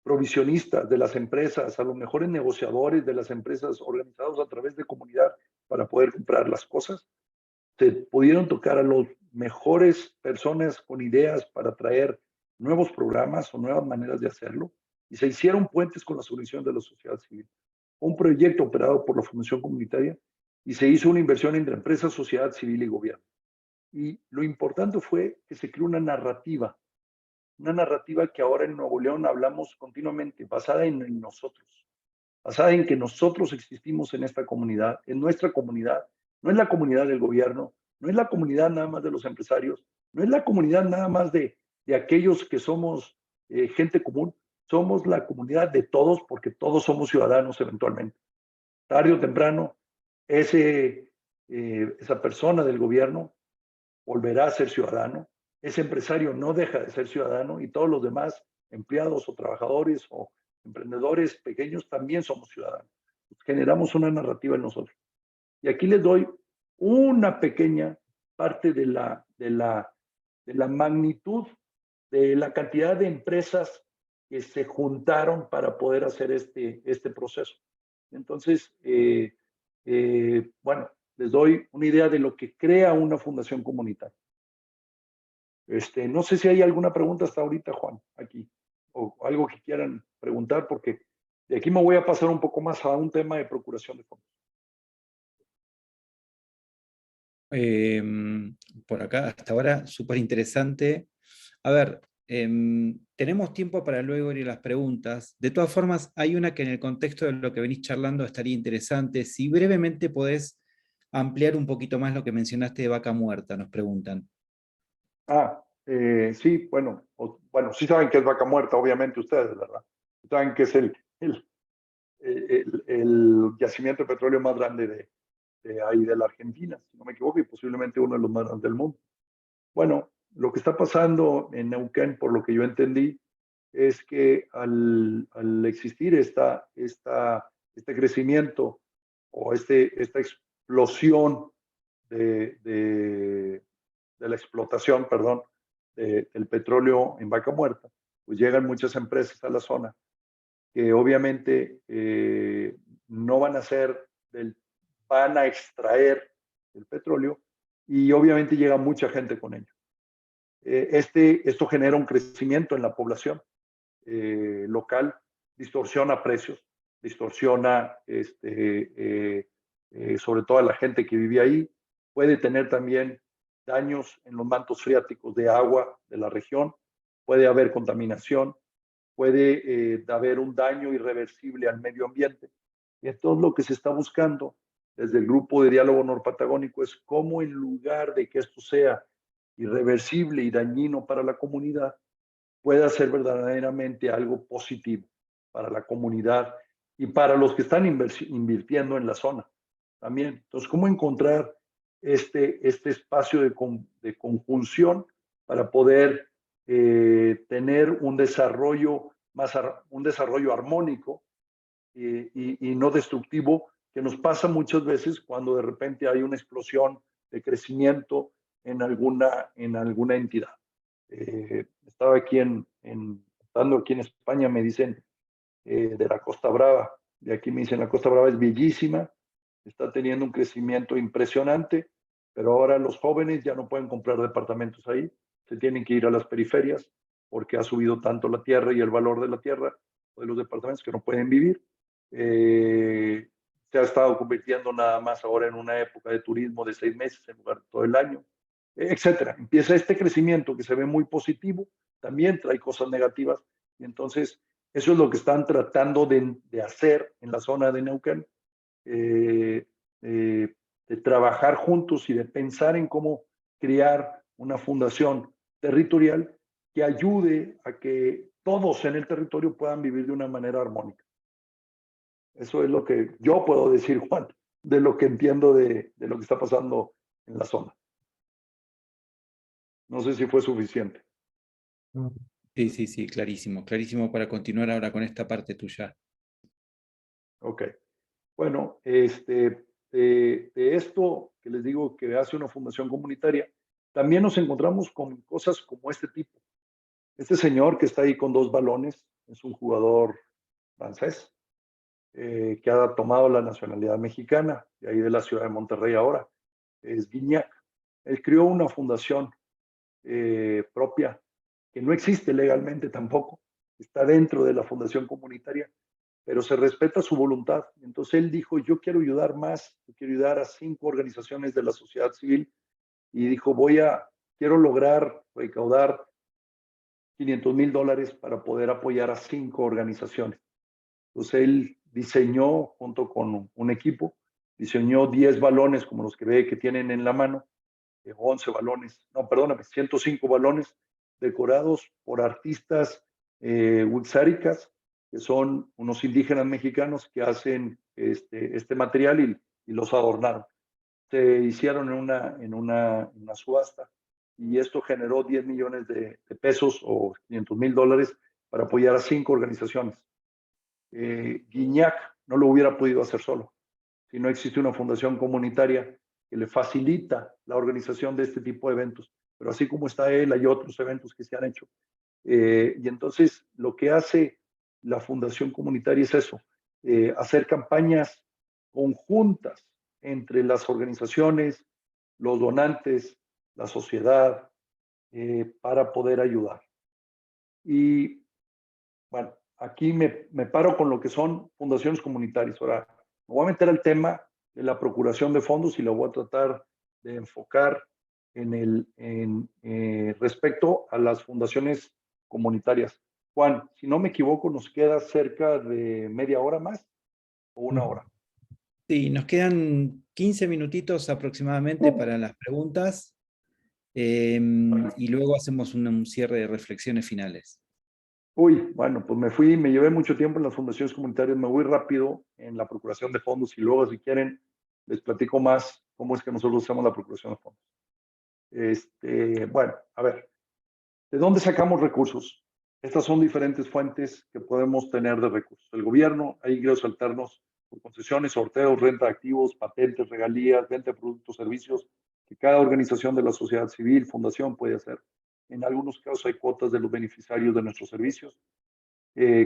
provisionistas de las empresas, a los mejores negociadores de las empresas organizados a través de comunidad para poder comprar las cosas. Se pudieron tocar a las mejores personas con ideas para traer nuevos programas o nuevas maneras de hacerlo, y se hicieron puentes con las organizaciones de la sociedad civil. Un proyecto operado por la Fundación Comunitaria, y se hizo una inversión entre empresas, sociedad civil y gobierno. Y lo importante fue que se creó una narrativa que ahora en Nuevo León hablamos continuamente, basada en nosotros, basada en que nosotros existimos en esta comunidad, en nuestra comunidad. No es la comunidad del gobierno, no es la comunidad nada más de los empresarios, no es la comunidad nada más de aquellos que somos gente común, somos la comunidad de todos, porque todos somos ciudadanos eventualmente. Tarde o temprano, esa persona del gobierno volverá a ser ciudadano, ese empresario no deja de ser ciudadano, y todos los demás empleados o trabajadores o emprendedores pequeños también somos ciudadanos. Generamos una narrativa en nosotros. Y aquí les doy una pequeña parte de la magnitud de la cantidad de empresas que se juntaron para poder hacer este proceso. Entonces, bueno, les doy una idea de lo que crea una fundación comunitaria. No sé si hay alguna pregunta hasta ahorita, Juan, aquí, o algo que quieran preguntar, porque de aquí me voy a pasar un poco más a un tema de procuración de fondos. Por acá, hasta ahora, súper interesante. A ver, tenemos tiempo para luego ir a las preguntas. De todas formas, hay una que en el contexto de lo que venís charlando estaría interesante. Si brevemente podés ampliar un poquito más lo que mencionaste de Vaca Muerta, nos preguntan. Sí, bueno, sí saben que es Vaca Muerta, obviamente ustedes, ¿verdad? Saben que es el yacimiento de petróleo más grande ahí de la Argentina, si no me equivoco, y posiblemente uno de los más grandes del mundo. Bueno, lo que está pasando en Neuquén, por lo que yo entendí, es que al existir este crecimiento o esta explosión de la explotación, perdón, del petróleo en Vaca Muerta, pues llegan muchas empresas a la zona que obviamente no van a extraer el petróleo, y obviamente llega mucha gente con ello. Esto genera un crecimiento en la población local, distorsiona precios, distorsiona sobre todo a la gente que vivía ahí, puede tener también daños en los mantos freáticos de agua de la región, puede haber contaminación, puede haber un daño irreversible al medio ambiente. Y entonces lo que se está buscando desde el Grupo de Diálogo Norpatagónico es cómo, en lugar de que esto sea irreversible y dañino para la comunidad, pueda ser verdaderamente algo positivo para la comunidad y para los que están invirtiendo en la zona también. Entonces, ¿cómo encontrar este espacio de conjunción para poder tener un desarrollo armónico y no destructivo, que nos pasa muchas veces cuando de repente hay una explosión de crecimiento en alguna entidad? Estaba estando aquí en España, me dicen de la Costa Brava, de aquí me dicen la Costa Brava es bellísima, está teniendo un crecimiento impresionante, pero ahora los jóvenes ya no pueden comprar departamentos ahí, se tienen que ir a las periferias porque ha subido tanto la tierra y el valor de la tierra o de los departamentos que no pueden vivir. Se ha estado convirtiendo nada más ahora en una época de turismo de 6 meses en lugar de todo el año, etcétera. Empieza este crecimiento que se ve muy positivo, también trae cosas negativas, y entonces eso es lo que están tratando de hacer en la zona de Neuquén, de trabajar juntos y de pensar en cómo crear una fundación territorial que ayude a que todos en el territorio puedan vivir de una manera armónica. Eso es lo que yo puedo decir, Juan, de lo que entiendo de lo que está pasando en la zona. No sé si fue suficiente. Sí, sí, clarísimo, clarísimo para continuar ahora con esta parte tuya. Ok. Bueno, de esto que les digo que hace una fundación comunitaria, también nos encontramos con cosas como este tipo. Este señor que está ahí con 2 balones es un jugador francés que ha tomado la nacionalidad mexicana, de ahí de la ciudad de Monterrey ahora, es Guignac. Él creó una fundación propia que no existe legalmente tampoco, está dentro de la fundación comunitaria, pero se respeta su voluntad. Entonces él dijo, yo quiero ayudar más, yo quiero ayudar a 5 organizaciones de la sociedad civil, y dijo, quiero lograr recaudar $500,000 para poder apoyar a 5 organizaciones. Entonces él diseñó, junto con un equipo, diseñó 10 balones como los que ve que tienen en la mano, 11 balones, no, perdóname, 105 balones decorados por artistas huixáricas, que son unos indígenas mexicanos que hacen este material y los adornaron. Se hicieron en una subasta, y esto generó 10 millones de pesos o $500,000 para apoyar a 5 organizaciones. Guignac no lo hubiera podido hacer solo, si no existe una fundación comunitaria que le facilita la organización de este tipo de eventos. Pero así como está él, hay otros eventos que se han hecho. Y entonces lo que hace la fundación comunitaria es eso, hacer campañas conjuntas entre las organizaciones, los donantes, la sociedad, para poder ayudar. Y bueno, aquí me paro con lo que son fundaciones comunitarias. Ahora, me voy a meter al tema de la procuración de fondos y lo voy a tratar de enfocar respecto a las fundaciones comunitarias. Juan, si no me equivoco, nos queda cerca de media hora más o 1 hora. Sí, nos quedan 15 minutitos aproximadamente para las preguntas y luego hacemos un cierre de reflexiones finales. Uy, bueno, pues me llevé mucho tiempo en las fundaciones comunitarias, me voy rápido en la procuración de fondos y luego, si quieren, les platico más cómo es que nosotros hacemos la procuración de fondos. Bueno, a ver, ¿de dónde sacamos recursos? Estas son diferentes fuentes que podemos tener de recursos. El gobierno, hay ingresos alternos por concesiones, sorteos, renta de activos, patentes, regalías, venta de productos, servicios, que cada organización de la sociedad civil, fundación puede hacer. En algunos casos hay cuotas de los beneficiarios de nuestros servicios,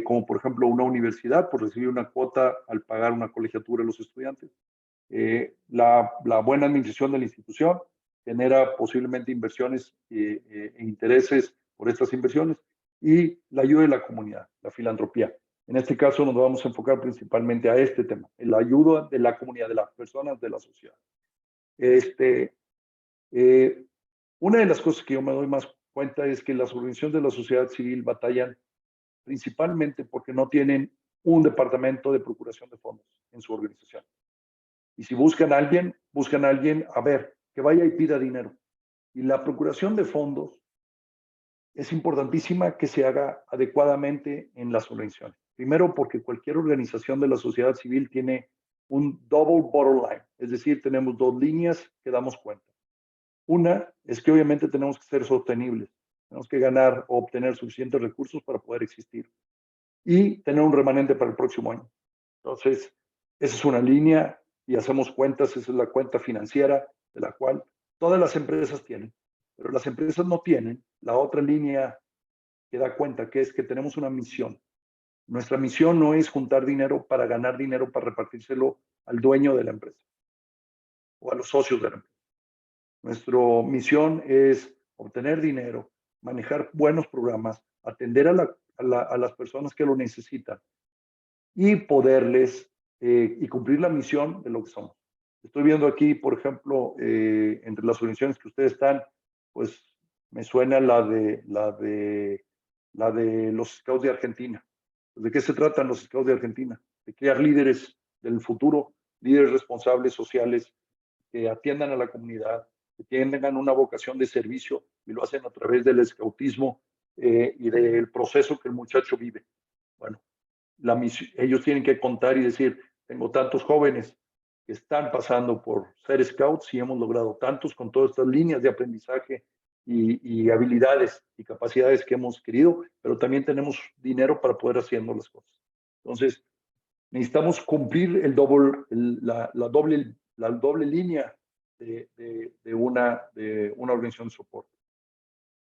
como por ejemplo una universidad, por recibir una cuota al pagar una colegiatura a los estudiantes. La buena administración de la institución genera posiblemente inversiones e intereses por estas inversiones, y la ayuda de la comunidad, la filantropía. En este caso nos vamos a enfocar principalmente a este tema, en la ayuda de la comunidad, de las personas, de la sociedad. Una de las cosas que yo me doy más cuenta es que las organizaciones de la sociedad civil batallan principalmente porque no tienen un departamento de procuración de fondos en su organización. Y si buscan a alguien, a ver, que vaya y pida dinero. Y la procuración de fondos es importantísima que se haga adecuadamente en las organizaciones. Primero, porque cualquier organización de la sociedad civil tiene un double bottom line, es decir, tenemos dos líneas que damos cuenta. Una es que obviamente tenemos que ser sostenibles, tenemos que ganar o obtener suficientes recursos para poder existir y tener un remanente para el próximo año. Entonces, esa es una línea y hacemos cuentas, esa es la cuenta financiera de la cual todas las empresas tienen, pero las empresas no tienen la otra línea que da cuenta, que es que tenemos una misión. Nuestra misión no es juntar dinero para ganar dinero para repartírselo al dueño de la empresa o a los socios de la empresa. Nuestra misión es obtener dinero, manejar buenos programas, atender a las personas que lo necesitan y poderles y cumplir la misión de lo que somos. Estoy viendo aquí, por ejemplo, entre las organizaciones que ustedes están, pues me suena la de los Scouts de Argentina. ¿De qué se tratan los Scouts de Argentina? De crear líderes del futuro, líderes responsables sociales que atiendan a la comunidad, que tengan una vocación de servicio y lo hacen a través del escautismo y del proceso que el muchacho vive. Bueno, ellos tienen que contar y decir, tengo tantos jóvenes que están pasando por ser scouts y hemos logrado tantos con todas estas líneas de aprendizaje y habilidades y capacidades que hemos querido, pero también tenemos dinero para poder haciendo las cosas. Entonces, necesitamos cumplir la doble línea de una organización de soporte.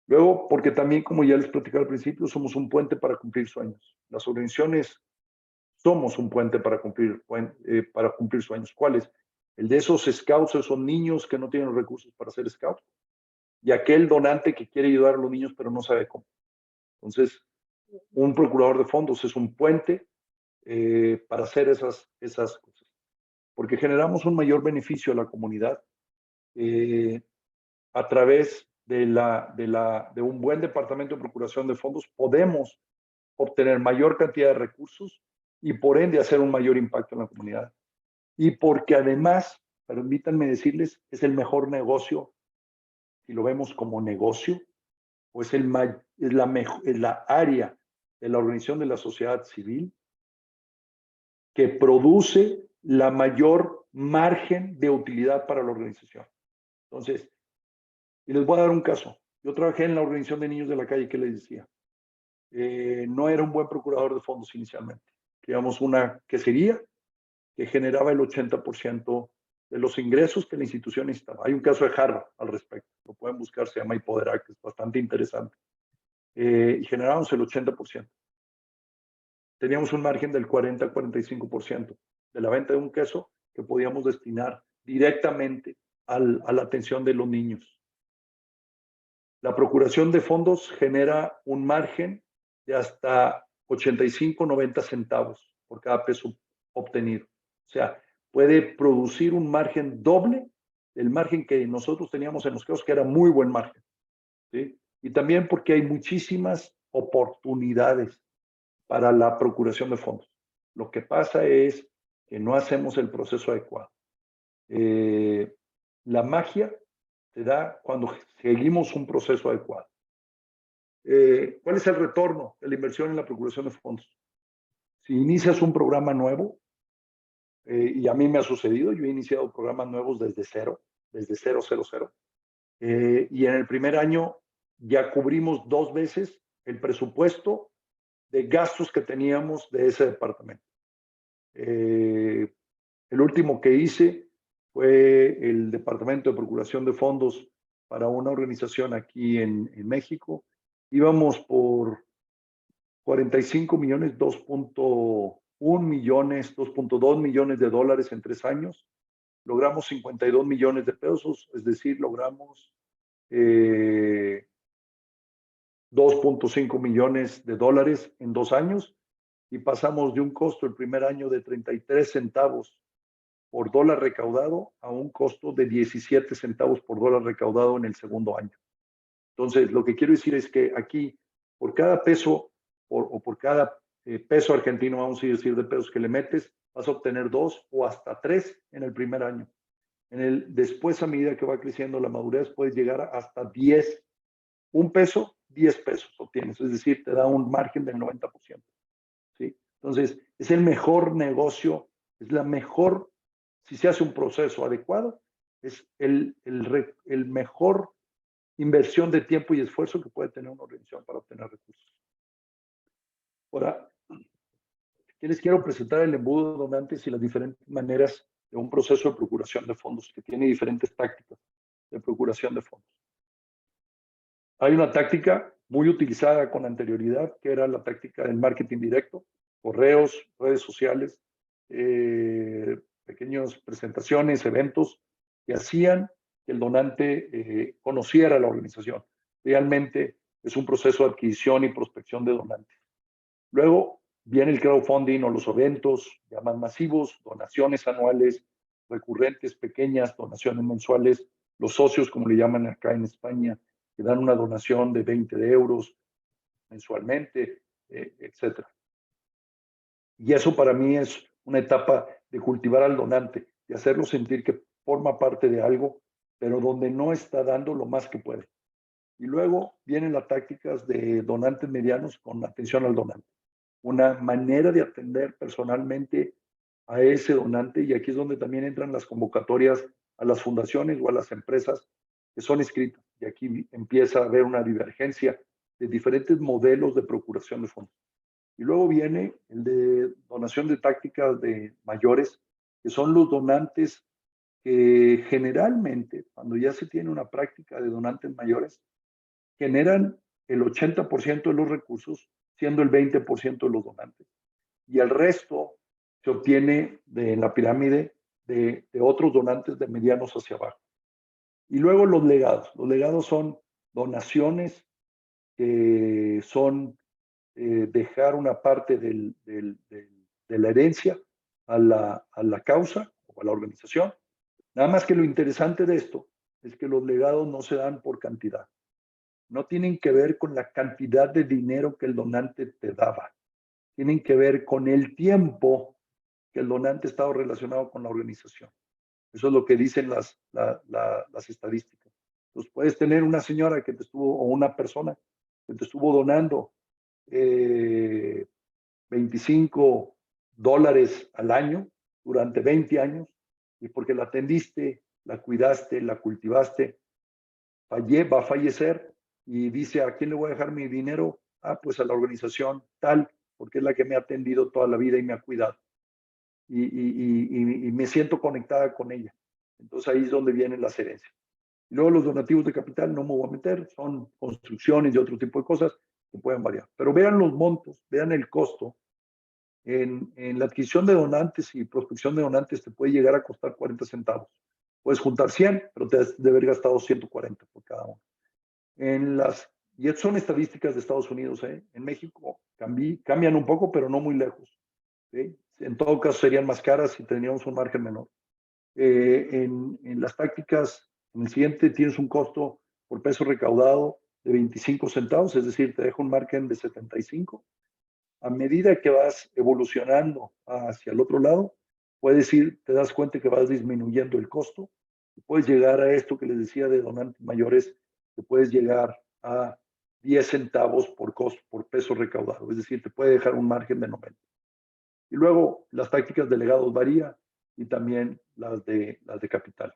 Luego, porque también, como ya les platicé al principio, somos un puente para cumplir sueños. Las organizaciones somos un puente para cumplir sueños. ¿Cuáles? El de esos scouts, esos niños que no tienen recursos para ser scouts, y aquel donante que quiere ayudar a los niños pero no sabe cómo. Entonces, un procurador de fondos es un puente para hacer esas cosas, porque generamos un mayor beneficio a la comunidad a través de un buen departamento de procuración de fondos. Podemos obtener mayor cantidad de recursos y por ende hacer un mayor impacto en la comunidad. Y porque además, permítanme decirles, es el mejor negocio, si lo vemos como negocio, pues es la área de la organización de la sociedad civil que produce la mayor margen de utilidad para la organización. Entonces, y les voy a dar un caso. Yo trabajé en la organización de niños de la calle, que les decía. No era un buen procurador de fondos inicialmente. Creamos una quesería que generaba el 80% de los ingresos que la institución necesitaba. Hay un caso de Harvard al respecto. Lo pueden buscar, se llama Hipoderac, es bastante interesante. Y generábamos el 80%. Teníamos un margen del 40-45% de la venta de un queso que podíamos destinar directamente a la atención de los niños. La procuración de fondos genera un margen de hasta 85-90 centavos por cada peso obtenido. O sea, puede producir un margen doble del margen que nosotros teníamos en los casos, que era muy buen margen. ¿Sí? Y también porque hay muchísimas oportunidades para la procuración de fondos. Lo que pasa es que no hacemos el proceso adecuado. La magia se da cuando seguimos un proceso adecuado. ¿Cuál es el retorno de la inversión en la procuración de fondos? Si inicias un programa nuevo, y a mí me ha sucedido, yo he iniciado programas nuevos desde cero, y en el primer año ya cubrimos 2 veces el presupuesto de gastos que teníamos de ese departamento. El último que hice fue el Departamento de Procuración de Fondos para una organización aquí en México. Íbamos por 45 millones, 2.1 millones, 2.2 millones de dólares en 3 años. Logramos 52 millones de pesos, es decir, logramos 2.5 millones de dólares en 2 años y pasamos de un costo el primer año de 33 centavos por dólar recaudado a un costo de 17 centavos por dólar recaudado en el segundo año. Entonces, lo que quiero decir es que aquí, por cada peso por cada peso argentino, vamos a decir, de pesos que le metes, vas a obtener 2 o hasta 3 en el primer año. Después, a medida que va creciendo la madurez, puedes llegar hasta 10. Un peso, 10 pesos obtienes, es decir, te da un margen del 90%. ¿Sí? Entonces, es el mejor negocio, es la mejor, si se hace un proceso adecuado, es el mejor inversión de tiempo y esfuerzo que puede tener una organización para obtener recursos. Ahora, aquí les quiero presentar el embudo de donantes y las diferentes maneras de un proceso de procuración de fondos que tiene diferentes tácticas de procuración de fondos. Hay una táctica muy utilizada con anterioridad, que era la táctica del marketing directo, correos, redes sociales, pequeñas presentaciones, eventos que hacían que el donante conociera la organización. Realmente es un proceso de adquisición y prospección de donantes. Luego viene el crowdfunding o los eventos ya más masivos, donaciones anuales, recurrentes, pequeñas, donaciones mensuales, los socios, como le llaman acá en España, que dan una donación de 20 euros mensualmente, etc. Y eso para mí es una etapa de cultivar al donante, de hacerlo sentir que forma parte de algo, pero donde no está dando lo más que puede. Y luego vienen las tácticas de donantes medianos con atención al donante. Una manera de atender personalmente a ese donante, y aquí es donde también entran las convocatorias a las fundaciones o a las empresas que son inscritas. Y aquí empieza a haber una divergencia de diferentes modelos de procuración de fondos. Y luego viene el de donación de tácticas de mayores, que son los donantes que generalmente, cuando ya se tiene una práctica de donantes mayores, generan el 80% de los recursos, siendo el 20% de los donantes. Y el resto se obtiene en la pirámide de otros donantes de medianos hacia abajo. Y luego los legados. Los legados son donaciones que son dejar una parte de la herencia a la causa o a la organización. Nada más que lo interesante de esto es que los legados no se dan por cantidad. No tienen que ver con la cantidad de dinero que el donante te daba. Tienen que ver con el tiempo que el donante ha estado relacionado con la organización. Eso es lo que dicen las estadísticas. Entonces, puedes tener una señora que te estuvo, o una persona que te estuvo donando $25 al año durante 20 años, y porque la atendiste, la cuidaste, la cultivaste, va a fallecer y dice, ¿a quién le voy a dejar mi dinero? Ah, pues a la organización tal, porque es la que me ha atendido toda la vida y me ha cuidado. Y me siento conectada con ella. Entonces ahí es donde vienen las herencias. Y luego los donativos de capital, no me voy a meter, son construcciones y otro tipo de cosas que pueden variar. Pero vean los montos, vean el costo. En la adquisición de donantes y prospección de donantes te puede llegar a costar 40 centavos. Puedes juntar 100, pero te has de haber gastado 140 por cada uno. Y son estadísticas de Estados Unidos. En México cambian un poco, pero no muy lejos. ¿Sí? En todo caso serían más caras si tendríamos un margen menor. En las tácticas, en el siguiente tienes un costo por peso recaudado de 25 centavos, es decir, te deja un margen de 75. A medida que vas evolucionando hacia el otro lado, te das cuenta que vas disminuyendo el costo, y puedes llegar a esto que les decía de donantes mayores, que puedes llegar a 10 centavos por peso recaudado, es decir, te puede dejar un margen de 90. Y luego las tácticas de legados varían, y también las de capital.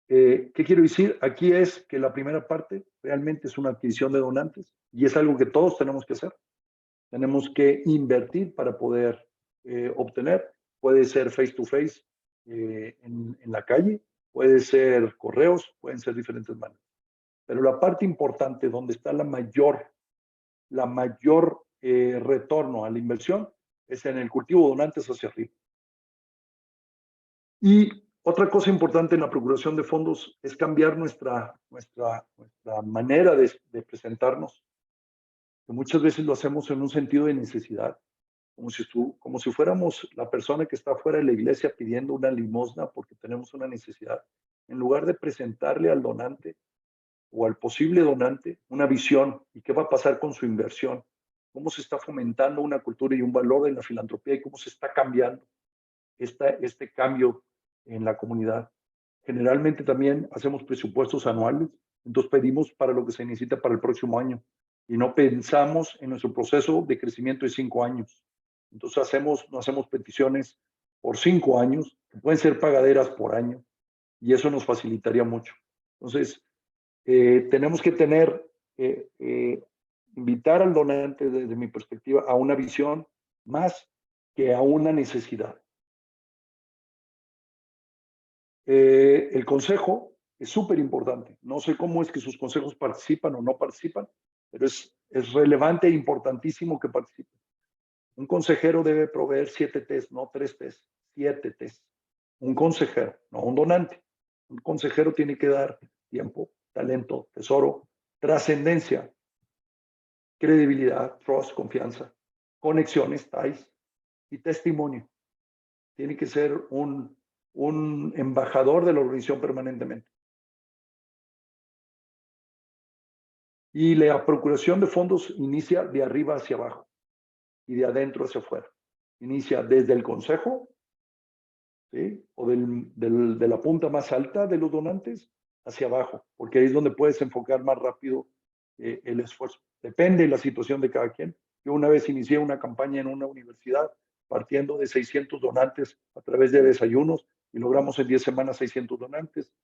¿Qué quiero decir? Aquí es que la primera parte realmente es una adquisición de donantes, y es algo que todos tenemos que hacer. Tenemos que invertir para poder obtener. Puede ser face to face en la calle, puede ser correos, pueden ser diferentes maneras. Pero la parte importante donde está la mayor retorno a la inversión es en el cultivo de donantes hacia arriba. Y otra cosa importante en la procuración de fondos es cambiar nuestra manera de presentarnos, que muchas veces lo hacemos en un sentido de necesidad, como si fuéramos la persona que está fuera de la iglesia pidiendo una limosna porque tenemos una necesidad, en lugar de presentarle al donante o al posible donante una visión y qué va a pasar con su inversión, cómo se está fomentando una cultura y un valor en la filantropía y cómo se está cambiando este cambio en la comunidad. Generalmente también hacemos presupuestos anuales, entonces pedimos para lo que se necesita para el próximo año. y no pensamos en nuestro proceso de crecimiento de 5 años. Entonces no hacemos peticiones por 5 años, que pueden ser pagaderas por año, y eso nos facilitaría mucho. Entonces, tenemos que invitar al donante, desde mi perspectiva, a una visión más que a una necesidad. El consejo es súper importante. No sé cómo es que sus consejos participan o no participan, pero es relevante e importantísimo que participen. Un consejero debe proveer 7 test, no 3 test, 7 test. Un consejero, no un donante. Un consejero tiene que dar tiempo, talento, tesoro, trascendencia, credibilidad, trust, confianza, conexiones, ties y testimonio. Tiene que ser un embajador de la organización permanentemente. Y la procuración de fondos inicia de arriba hacia abajo y de adentro hacia afuera. Inicia desde el consejo, ¿sí? O de la punta más alta de los donantes hacia abajo, porque ahí es donde puedes enfocar más rápido el esfuerzo. Depende de la situación de cada quien. Yo una vez inicié una campaña en una universidad partiendo de 600 donantes a través de desayunos y logramos en 10 semanas 600 donantes,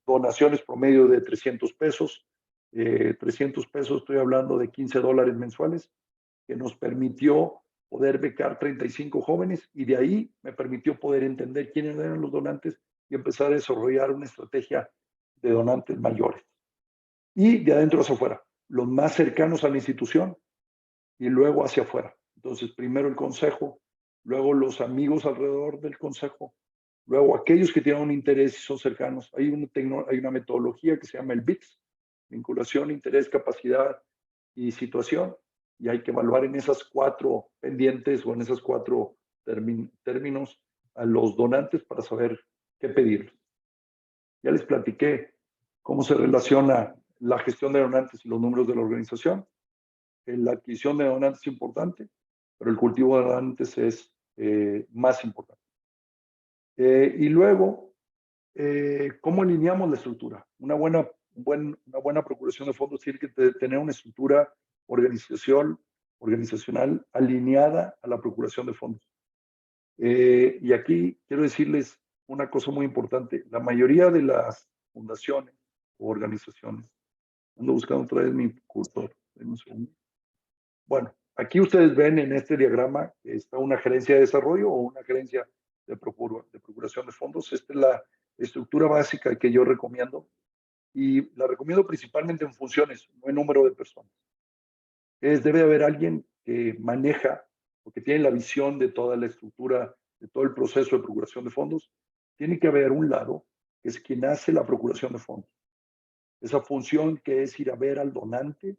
donaciones promedio de 300 pesos. 300 pesos, estoy hablando de $15 mensuales, que nos permitió poder becar 35 jóvenes y de ahí me permitió poder entender quiénes eran los donantes y empezar a desarrollar una estrategia de donantes mayores. Y de adentro hacia afuera, los más cercanos a la institución y luego hacia afuera. Entonces, primero el consejo, luego los amigos alrededor del consejo, luego aquellos que tienen un interés y son cercanos. Hay una metodología que se llama el BITS, vinculación, interés, capacidad y situación, y hay que evaluar en esas 4 pendientes o en esos 4 términos a los donantes para saber qué pedir. Ya les platiqué cómo se relaciona la gestión de donantes y los números de la organización. La adquisición de donantes es importante, pero el cultivo de donantes es más importante. Y luego, ¿cómo alineamos la estructura? Una buena procuración de fondos tiene que tener una estructura organizacional alineada a la procuración de fondos. Y aquí quiero decirles una cosa muy importante. La mayoría de las fundaciones o organizaciones, ando buscando otra vez mi cursor, un segundo. Bueno, aquí ustedes ven en este diagrama que está una gerencia de desarrollo o una gerencia de procuración de fondos. Esta es la estructura básica que yo recomiendo y la recomiendo principalmente en funciones, no en número de personas. Debe haber alguien que maneja o que tiene la visión de toda la estructura, de todo el proceso de procuración de fondos. Tiene que haber un lado que es quien hace la procuración de fondos. Esa función que es ir a ver al donante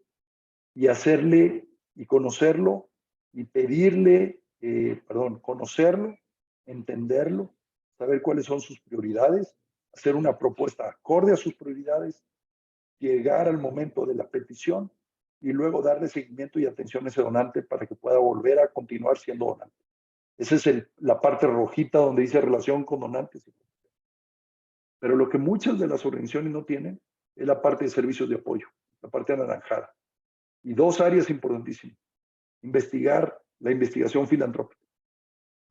y hacerle y conocerlo y pedirle, conocerlo, entenderlo, saber cuáles son sus prioridades, hacer una propuesta acorde a sus prioridades, llegar al momento de la petición y luego darle seguimiento y atención a ese donante para que pueda volver a continuar siendo donante. Esa es la parte rojita donde dice relación con donantes. Pero lo que muchas de las organizaciones no tienen es la parte de servicios de apoyo, la parte anaranjada. Y 2 áreas importantísimas. La investigación filantrópica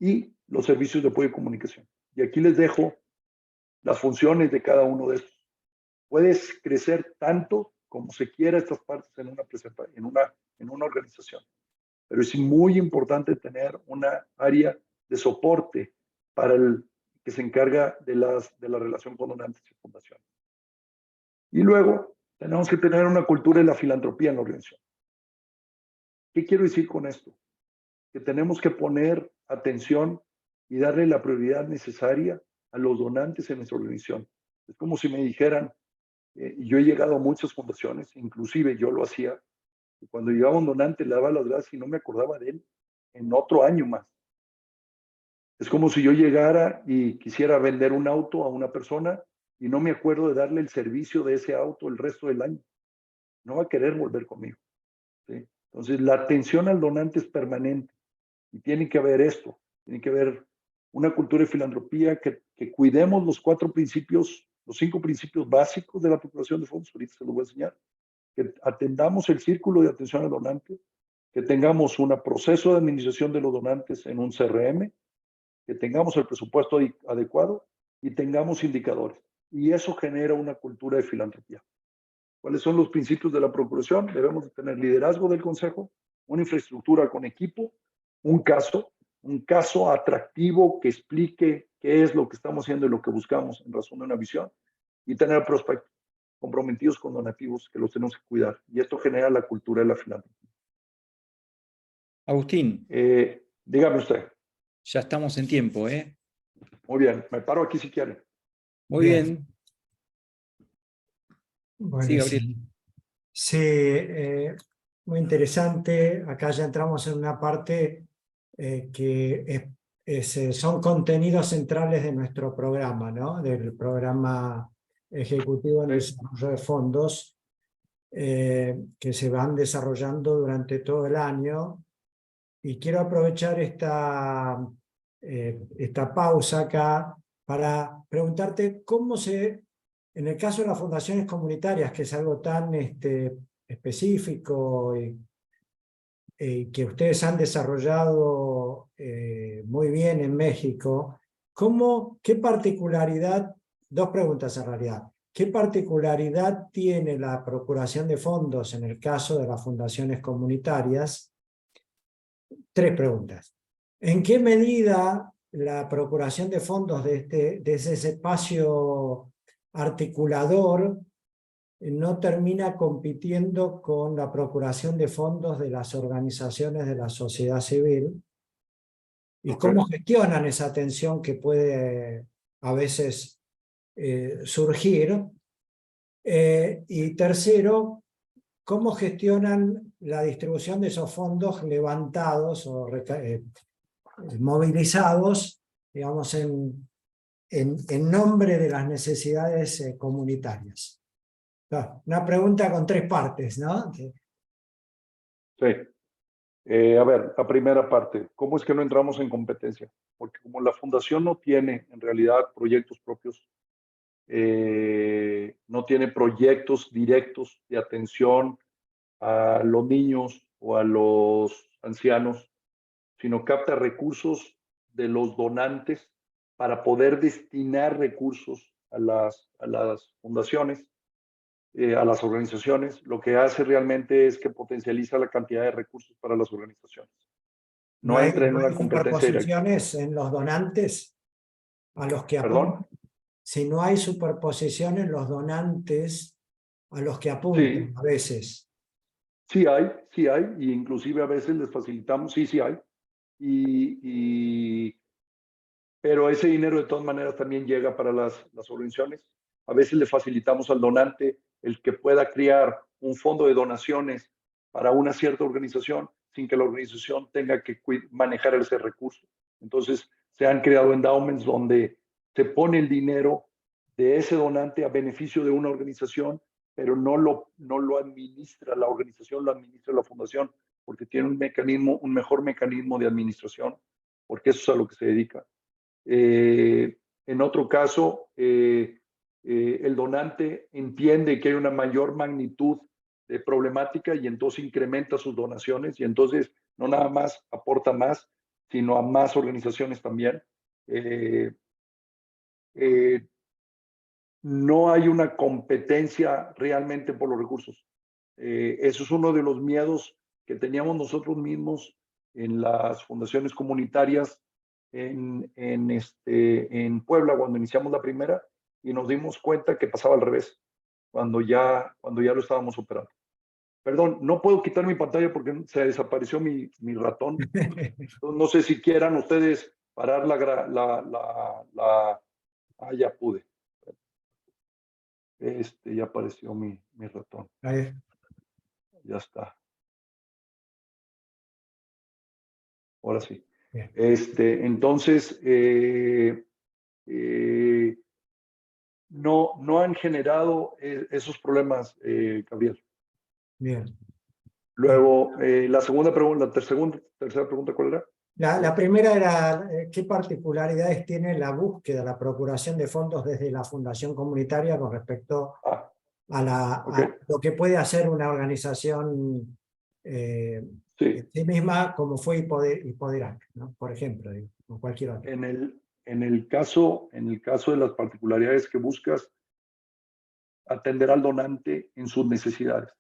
y los servicios de apoyo y comunicación. Y aquí les dejo las funciones de cada uno de estos. Puedes crecer tanto como se quiera estas partes en una organización. Pero es muy importante tener una área de soporte para el que se encarga de la relación con donantes y fundaciones. Y luego tenemos que tener una cultura de la filantropía en la organización. ¿Qué quiero decir con esto? Que tenemos que poner atención y darle la prioridad necesaria a los donantes en nuestra organización. Es como si me dijeran, yo he llegado a muchas fundaciones, inclusive yo lo hacía, y cuando llegaba un donante le daba las gracias y no me acordaba de él en otro año más. Es como si yo llegara y quisiera vender un auto a una persona y no me acuerdo de darle el servicio de ese auto el resto del año. No va a querer volver conmigo, ¿sí? Entonces, la atención al donante es permanente y tiene que haber esto, tiene que haber una cultura de filantropía que cuidemos los 4 principios, los 5 principios básicos de la procuración de fondos, ahorita se los voy a enseñar, que atendamos el círculo de atención al donante, que tengamos un proceso de administración de los donantes en un CRM, que tengamos el presupuesto adecuado y tengamos indicadores. Y eso genera una cultura de filantropía. ¿Cuáles son los principios de la procuración? Debemos de tener liderazgo del consejo, una infraestructura con equipo, un caso atractivo que explique qué es lo que estamos haciendo y lo que buscamos en razón de una visión, y tener prospectos comprometidos con donativos que los tenemos que cuidar. Y esto genera la cultura de la filantropía. Agustín, Dígame usted. ya estamos en tiempo, ¿eh? Muy bien, me paro aquí si quieren. Muy bien. Bueno, Sí, Gabriel. Sí, muy interesante. Acá ya entramos en una parte que son contenidos centrales de nuestro programa, ¿no? Del programa ejecutivo en desarrollo de fondos, que se van desarrollando durante todo el año. Y quiero aprovechar esta pausa acá para preguntarte cómo en el caso de las fundaciones comunitarias, que es algo tan específico y que ustedes han desarrollado muy bien en México, ¿qué particularidad, dos preguntas en realidad, qué particularidad tiene la procuración de fondos en el caso de las fundaciones comunitarias? Tres preguntas. ¿En qué medida la procuración de fondos de ese espacio articulador no termina compitiendo con la procuración de fondos de las organizaciones de la sociedad civil? ¿Y cómo gestionan esa tensión que puede a veces surgir? Y tercero, ¿cómo gestionan la distribución de esos fondos levantados o movilizados, digamos, en nombre de las necesidades comunitarias? Una pregunta con tres partes, ¿no? Sí. A ver, la primera parte, ¿cómo es que no entramos en competencia? Porque como la fundación no tiene en realidad proyectos propios, no tiene proyectos directos de atención a los niños o a los ancianos, sino capta recursos de los donantes para poder destinar recursos a las fundaciones, a las organizaciones. Lo que hace realmente es que potencializa la cantidad de recursos para las organizaciones. No entra en una competencia directa. ¿Superposiciones en los donantes a los que apuntan? ¿Perdón? Si no hay superposición en los donantes a los que apuntan, Sí. a veces. Sí hay, y inclusive a veces les facilitamos, sí hay. Pero ese dinero de todas maneras también llega para las organizaciones. A veces le facilitamos al donante el que pueda crear un fondo de donaciones para una cierta organización sin que la organización tenga que manejar ese recurso. Entonces se han creado endowments donde se pone el dinero de ese donante a beneficio de una organización, pero no lo administra la organización, lo administra la fundación, porque tiene un mejor mecanismo de administración, porque eso es a lo que se dedica. En otro caso, el donante entiende que hay una mayor magnitud de problemática y entonces incrementa sus donaciones y entonces no nada más aporta más, sino a más organizaciones también. No hay una competencia realmente por los recursos. Eso es uno de los miedos que teníamos nosotros mismos en las fundaciones comunitarias en Puebla cuando iniciamos la primera, y nos dimos cuenta que pasaba al revés cuando ya lo estábamos operando. Perdón, no puedo quitar mi pantalla porque se desapareció mi ratón. Entonces, no sé si quieran ustedes parar ya pude. Ya apareció mi ratón. Ya está. Ahora sí. Bien. Entonces, no han generado esos problemas, Gabriel. Bien. Luego, la segunda pregunta, la tercera pregunta, ¿cuál era? La primera era, ¿qué particularidades tiene la búsqueda, la procuración de fondos desde la fundación comunitaria con respecto Ok, lo que puede hacer una organización sí. en sí misma, como fue Hipoderac, ¿no? Por ejemplo, digo, o cualquier otro. En el caso de las particularidades que buscas, atender al donante en sus necesidades.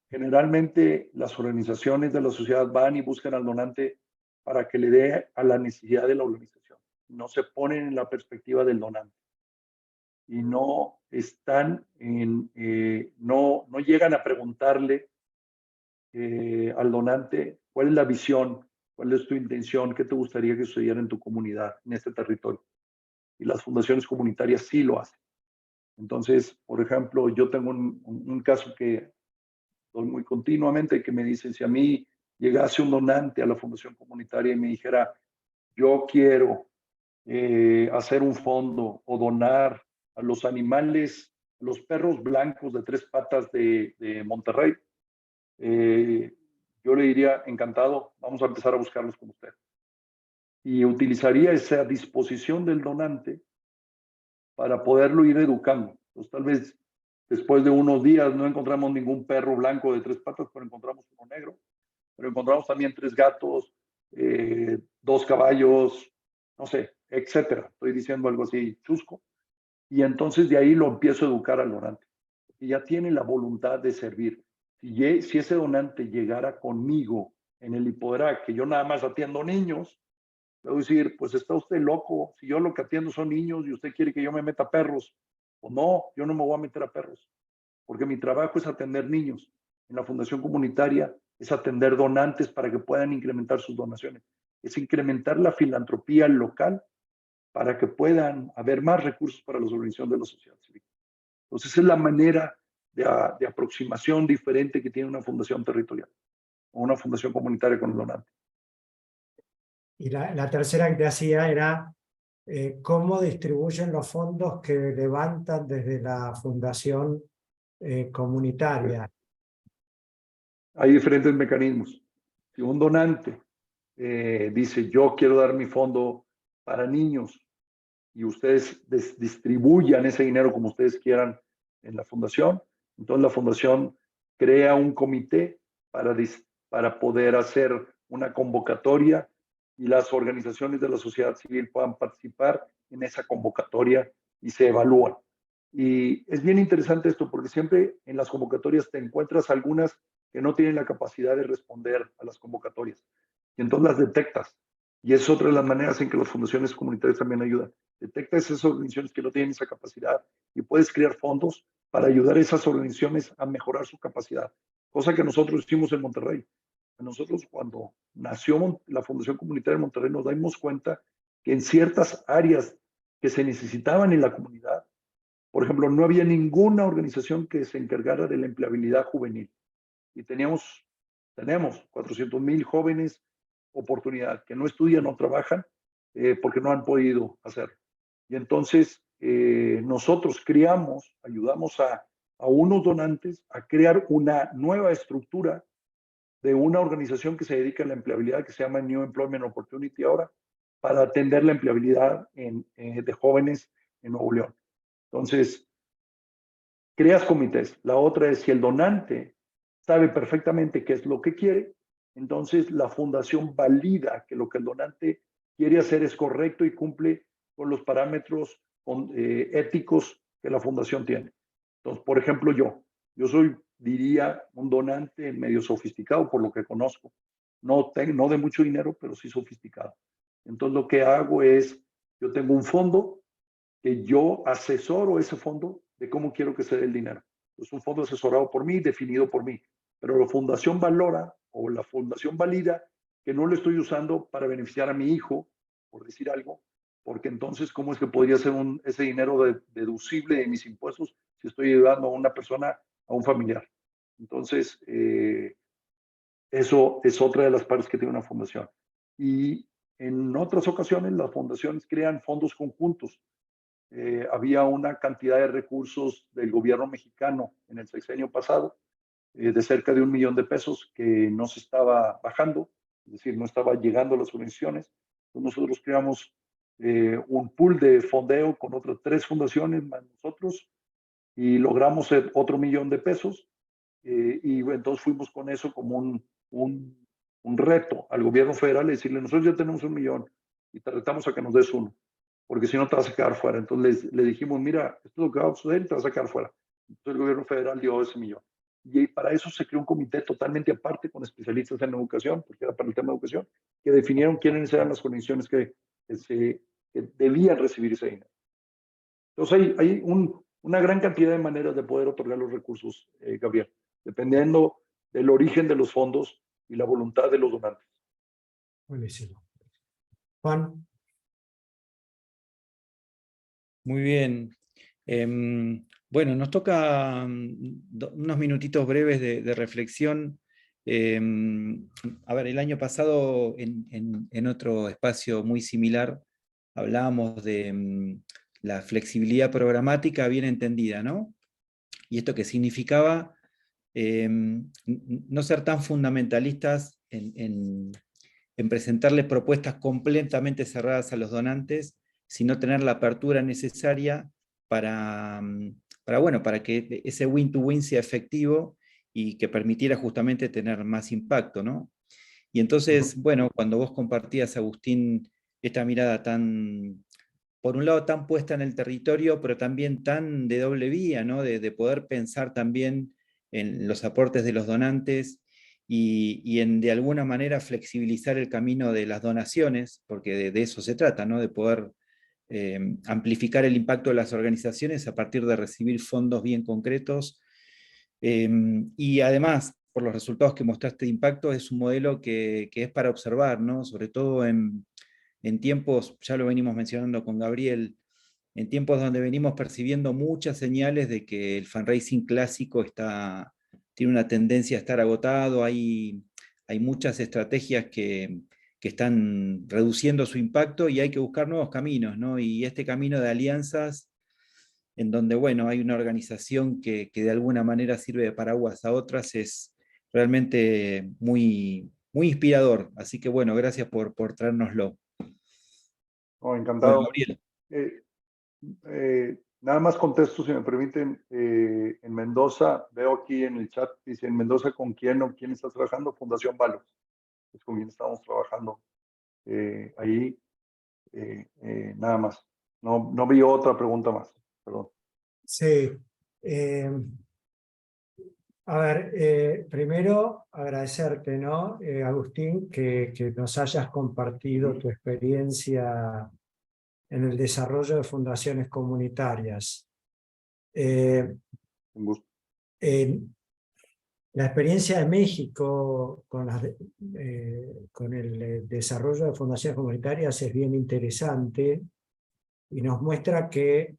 Generalmente las organizaciones de la sociedad van y buscan al donante para que le dé a la necesidad de la organización. No se ponen en la perspectiva del donante y no están no llegan a preguntarle al donante cuál es la visión, cuál es tu intención, qué te gustaría que sucediera en tu comunidad, en este territorio. Y las fundaciones comunitarias sí lo hacen. Entonces, por ejemplo, yo tengo un caso que doy muy continuamente, que me dicen, si a mí llegase un donante a la fundación comunitaria y me dijera, yo quiero hacer un fondo o donar a los animales, los perros blancos de 3 patas de Monterrey, yo le diría, encantado, vamos a empezar a buscarlos con usted. Y utilizaría esa disposición del donante para poderlo ir educando. Pues tal vez después de unos días no encontramos ningún perro blanco de 3 patas, pero encontramos uno negro, pero encontramos también 3 gatos, 2 caballos, no sé, etcétera. Estoy diciendo algo así chusco. Y entonces de ahí lo empiezo a educar al donante. Y ya tiene la voluntad de servir. Si ese donante llegara conmigo en el Hipoderac, que yo nada más atiendo niños, le voy a decir, pues está usted loco, si yo lo que atiendo son niños y usted quiere que yo me meta a perros, o no, yo no me voy a meter a perros, porque mi trabajo es atender niños. En la fundación comunitaria es atender donantes para que puedan incrementar sus donaciones, es incrementar la filantropía local para que puedan haber más recursos para la organización de la sociedad civil. Entonces, esa es la manera de aproximación diferente que tiene una fundación territorial o una fundación comunitaria con el donante. Y la tercera que te hacía era cómo distribuyen los fondos que levantan desde la fundación comunitaria. Hay diferentes mecanismos. Si un donante dice, yo quiero dar mi fondo para niños y ustedes distribuyan ese dinero como ustedes quieran en la fundación, entonces la fundación crea un comité para poder hacer una convocatoria y las organizaciones de la sociedad civil puedan participar en esa convocatoria y se evalúan. Y es bien interesante esto porque siempre en las convocatorias te encuentras algunas que no tienen la capacidad de responder a las convocatorias. Y entonces las detectas. Y es otra de las maneras en que las fundaciones comunitarias también ayudan. Detectas esas organizaciones que no tienen esa capacidad y puedes crear fondos para ayudar a esas organizaciones a mejorar su capacidad. Cosa que nosotros hicimos en Monterrey. Nosotros cuando nació la Fundación Comunitaria de Monterrey nos dimos cuenta que en ciertas áreas que se necesitaban en la comunidad, por ejemplo, no había ninguna organización que se encargara de la empleabilidad juvenil. Y tenemos 400,000 jóvenes oportunidad que no estudian o trabajan porque no han podido hacerlo. Y entonces nosotros ayudamos a unos donantes a crear una nueva estructura de una organización que se dedica a la empleabilidad que se llama New Employment Opportunity ahora, para atender la empleabilidad de jóvenes en Nuevo León. Entonces, creas comités. La otra es si el donante sabe perfectamente qué es lo que quiere, entonces la fundación valida que lo que el donante quiere hacer es correcto y cumple con los parámetros éticos que la fundación tiene. Entonces, por ejemplo, yo soy, diría, un donante medio sofisticado por lo que conozco. No de mucho dinero, pero sí sofisticado. Entonces, lo que hago es, yo tengo un fondo que yo asesoro ese fondo de cómo quiero que se dé el dinero. Es un fondo asesorado por mí, definido por mí, pero la fundación valora o la fundación valida que no lo estoy usando para beneficiar a mi hijo, por decir algo, porque entonces, ¿cómo es que podría ser ese dinero deducible de mis impuestos si estoy ayudando a una persona, a un familiar? Entonces, eso es otra de las partes que tiene una fundación. Y en otras ocasiones, las fundaciones crean fondos conjuntos. Había una cantidad de recursos del gobierno mexicano en el sexenio pasado, de cerca de $1 millón que no se estaba bajando, es decir, no estaba llegando a las organizaciones. Entonces nosotros creamos un pool de fondeo con otras 3 fundaciones más nosotros y logramos otro $1,000,000 y entonces fuimos con eso como un reto al gobierno federal y decirle, nosotros ya tenemos 1,000,000 y te retamos a que nos des uno, porque si no te vas a quedar fuera. Entonces le dijimos, mira, esto es lo que va a suceder y te vas a quedar fuera. Entonces el gobierno federal dio ese 1,000,000. Y para eso se creó un comité totalmente aparte con especialistas en educación, porque era para el tema de educación, que definieron quiénes eran las condiciones que debían recibir ese dinero. Entonces hay una gran cantidad de maneras de poder otorgar los recursos, Gabriel, dependiendo del origen de los fondos y la voluntad de los donantes. Buenísimo. Juan. Muy bien. Bueno, nos toca unos minutitos breves de reflexión. A ver, el año pasado en otro espacio muy similar hablábamos de la flexibilidad programática bien entendida, ¿no? Y esto que significaba no ser tan fundamentalistas en presentarles propuestas completamente cerradas a los donantes, sino tener la apertura necesaria para que ese win-to-win sea efectivo y que permitiera justamente tener más impacto, ¿no? Y entonces, bueno, cuando vos compartías, Agustín, esta mirada tan, por un lado, tan puesta en el territorio, pero también tan de doble vía, ¿no? De poder pensar también en los aportes de los donantes y en de alguna manera flexibilizar el camino de las donaciones, porque de eso se trata, ¿no? De poder amplificar el impacto de las organizaciones a partir de recibir fondos bien concretos. Y además, por los resultados que mostraste de impacto, es un modelo que es para observar, ¿no? Sobre todo en tiempos, ya lo venimos mencionando con Gabriel, en tiempos donde venimos percibiendo muchas señales de que el fundraising clásico tiene una tendencia a estar agotado, hay muchas estrategias que están reduciendo su impacto y hay que buscar nuevos caminos, ¿no? Y este camino de alianzas, en donde, bueno, hay una organización que de alguna manera sirve de paraguas a otras, es realmente muy, muy inspirador. Así que, bueno, gracias por traérnoslo. Oh, Bueno, encantado. Gabriel. Nada más contesto, si me permiten, en Mendoza, veo aquí en el chat, dice, en Mendoza, ¿con quién o quién estás trabajando? Fundación Valos, es con quien estamos trabajando ahí, nada más. No vi otra pregunta más, perdón. Sí. A ver, primero agradecerte, ¿no, Agustín, que nos hayas compartido tu experiencia en el desarrollo de fundaciones comunitarias. Un gusto. La experiencia de México con el desarrollo de fundaciones comunitarias es bien interesante y nos muestra que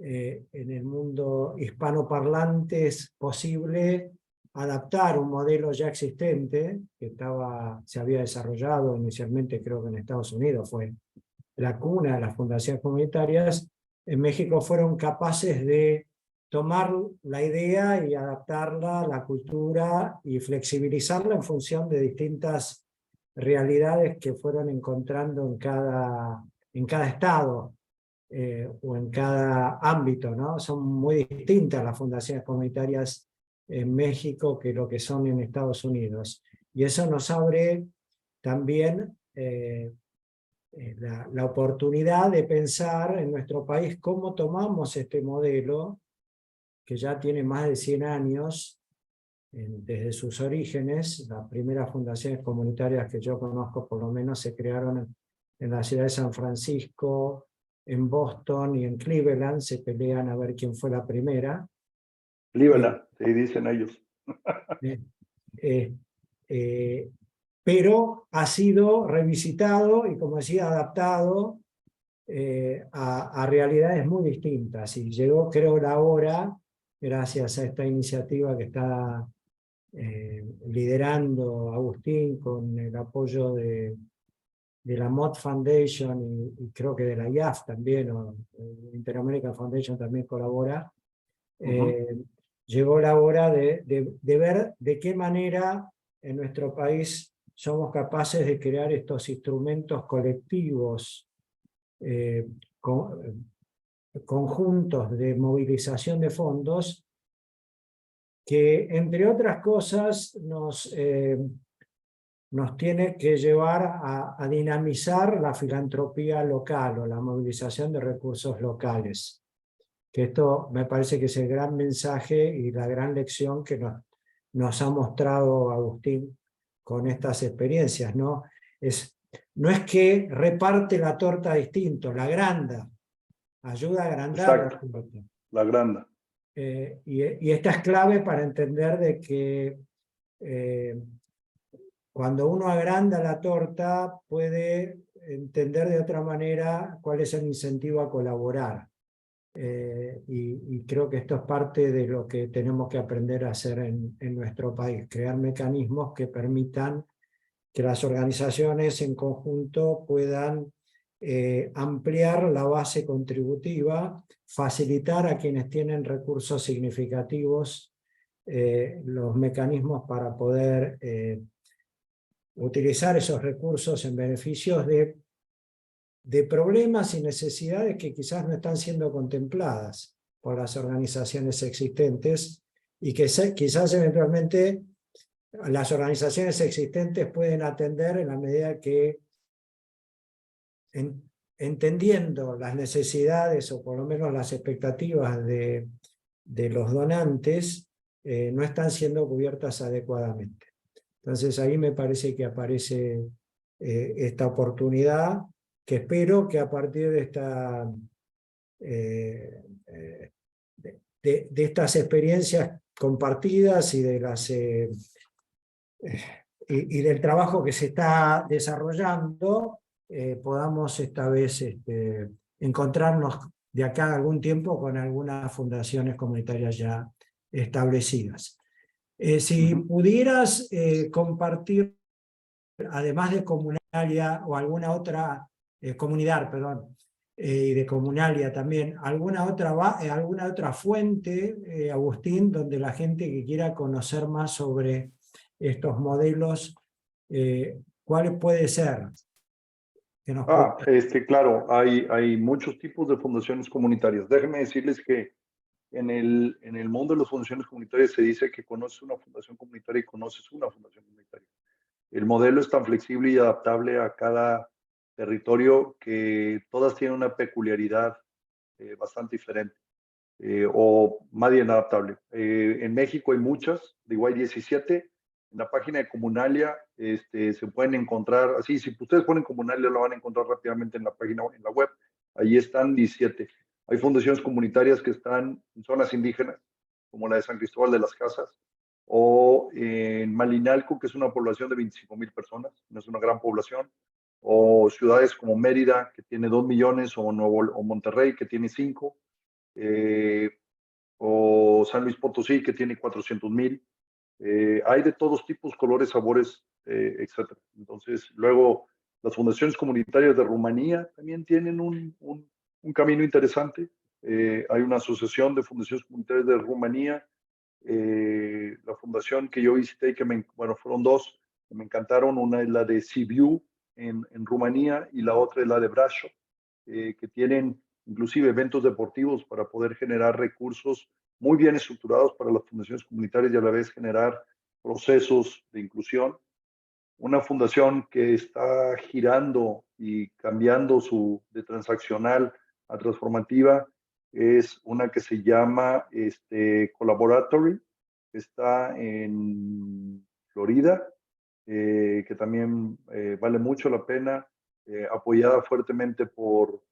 en el mundo hispanoparlante es posible adaptar un modelo ya existente que se había desarrollado inicialmente, creo que en Estados Unidos fue la cuna de las fundaciones comunitarias. En México fueron capaces de tomar la idea y adaptarla a la cultura y flexibilizarla en función de distintas realidades que fueron encontrando en cada estado. O en cada ámbito, ¿no? Son muy distintas las fundaciones comunitarias en México que lo que son en Estados Unidos. Y eso nos abre también la oportunidad de pensar en nuestro país cómo tomamos este modelo, que ya tiene más de 100 años, desde sus orígenes. Las primeras fundaciones comunitarias que yo conozco, por lo menos, se crearon en la ciudad de San Francisco, en Boston y en Cleveland. Se pelean a ver quién fue la primera. Cleveland, sí, dicen ellos. Pero ha sido revisitado y, como decía, adaptado a realidades muy distintas. Y llegó, creo, la hora, gracias a esta iniciativa que está liderando Agustín con el apoyo de la Mod Foundation y creo que de la IAF también, o Interamerican Foundation también colabora. Llegó la hora de ver de qué manera en nuestro país somos capaces de crear estos instrumentos colectivos conjuntos de movilización de fondos que, entre otras cosas, nos tiene que llevar a dinamizar la filantropía local o la movilización de recursos locales. Que esto me parece que es el gran mensaje y la gran lección que nos ha mostrado Agustín con estas experiencias, ¿no? No es que reparte la torta distinto, la agranda, ayuda a agrandar la torta. La agranda. Y esta es clave para entender de que cuando uno agranda la torta puede entender de otra manera cuál es el incentivo a colaborar. Y creo que esto es parte de lo que tenemos que aprender a hacer en nuestro país, crear mecanismos que permitan que las organizaciones en conjunto puedan ampliar la base contributiva, facilitar a quienes tienen recursos significativos los mecanismos para poder utilizar esos recursos en beneficios de problemas y necesidades que quizás no están siendo contempladas por las organizaciones existentes y que quizás eventualmente las organizaciones existentes pueden atender en la medida que, entendiendo las necesidades o por lo menos las expectativas de los donantes, no están siendo cubiertas adecuadamente. Entonces ahí me parece que aparece esta oportunidad, que espero que a partir de estas experiencias compartidas y de y del trabajo que se está desarrollando, podamos esta vez encontrarnos de acá a algún tiempo con algunas fundaciones comunitarias ya establecidas. Si pudieras compartir, además de Comunalia o alguna otra comunidad, perdón, y de Comunalia también, alguna otra fuente, Agustín, donde la gente que quiera conocer más sobre estos modelos, ¿cuál puede ser? Claro, hay muchos tipos de fundaciones comunitarias. Déjenme decirles que en el mundo de las fundaciones comunitarias se dice que conoces una fundación comunitaria y conoces una fundación comunitaria. El modelo es tan flexible y adaptable a cada territorio que todas tienen una peculiaridad bastante diferente, o más bien adaptable. En México hay muchas, digo, hay 17. En la página de Comunalia se pueden encontrar, así, si ustedes ponen Comunalia lo van a encontrar rápidamente en la página, en la web. Ahí están 17. Hay fundaciones comunitarias que están en zonas indígenas, como la de San Cristóbal de las Casas, o en Malinalco, que es una población de 25,000 personas, no es una gran población, o ciudades como Mérida, que tiene 2 millones, o Monterrey, que tiene 5, o San Luis Potosí, que tiene 400,000. Hay de todos tipos, colores, sabores, etc. Entonces, luego, las fundaciones comunitarias de Rumanía también tienen un camino interesante. Hay una asociación de fundaciones comunitarias de Rumanía. La fundación que yo visité, fueron dos, que me encantaron. Una es la de Sibiu en Rumanía y la otra es la de Brașov, que tienen inclusive eventos deportivos para poder generar recursos muy bien estructurados para las fundaciones comunitarias y a la vez generar procesos de inclusión. Una fundación que está girando y cambiando de transaccional a transformativa es una que se llama Collaboratory, que está en Florida, que también vale mucho la pena, apoyada fuertemente por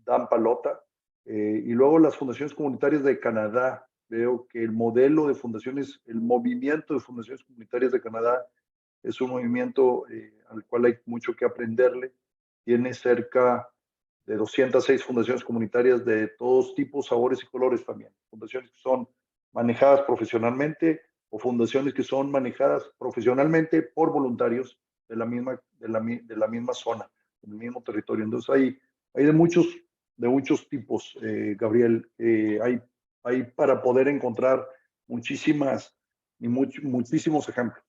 Dan Palota. Y luego las fundaciones comunitarias de Canadá. Veo que el modelo de fundaciones, el movimiento de fundaciones comunitarias de Canadá es un movimiento al cual hay mucho que aprenderle. Tiene cerca de 206 fundaciones comunitarias de todos tipos, sabores y colores también. Fundaciones que son manejadas profesionalmente o fundaciones que son manejadas profesionalmente por voluntarios de la misma zona, del mismo territorio. Entonces hay de muchos tipos, Gabriel. Hay para poder encontrar muchísimos ejemplos.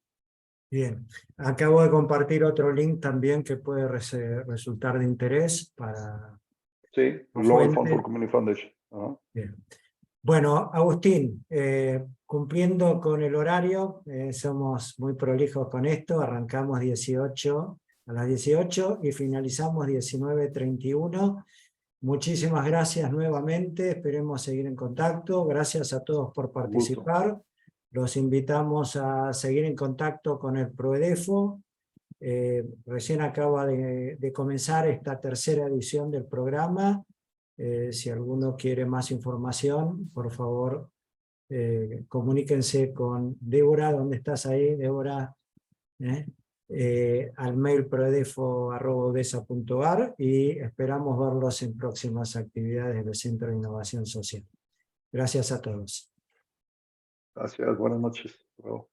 Bien, acabo de compartir otro link también que puede resultar de interés para Sí, Global Fund for Community Foundation. Ajá. Bien. Bueno, Agustín, cumpliendo con el horario, somos muy prolijos con esto, arrancamos a las 18 y finalizamos 19:31. Muchísimas gracias nuevamente, esperemos seguir en contacto. Gracias a todos por participar. Los invitamos a seguir en contacto con el Proedefo. Recién acaba de comenzar esta tercera edición del programa. Si alguno quiere más información, por favor, comuníquense con Débora. ¿Dónde estás ahí, Débora? Al mail proedefo@odesa.ar y esperamos verlos en próximas actividades del Centro de Innovación Social. Gracias a todos. Gracias, buenas noches. Hasta luego.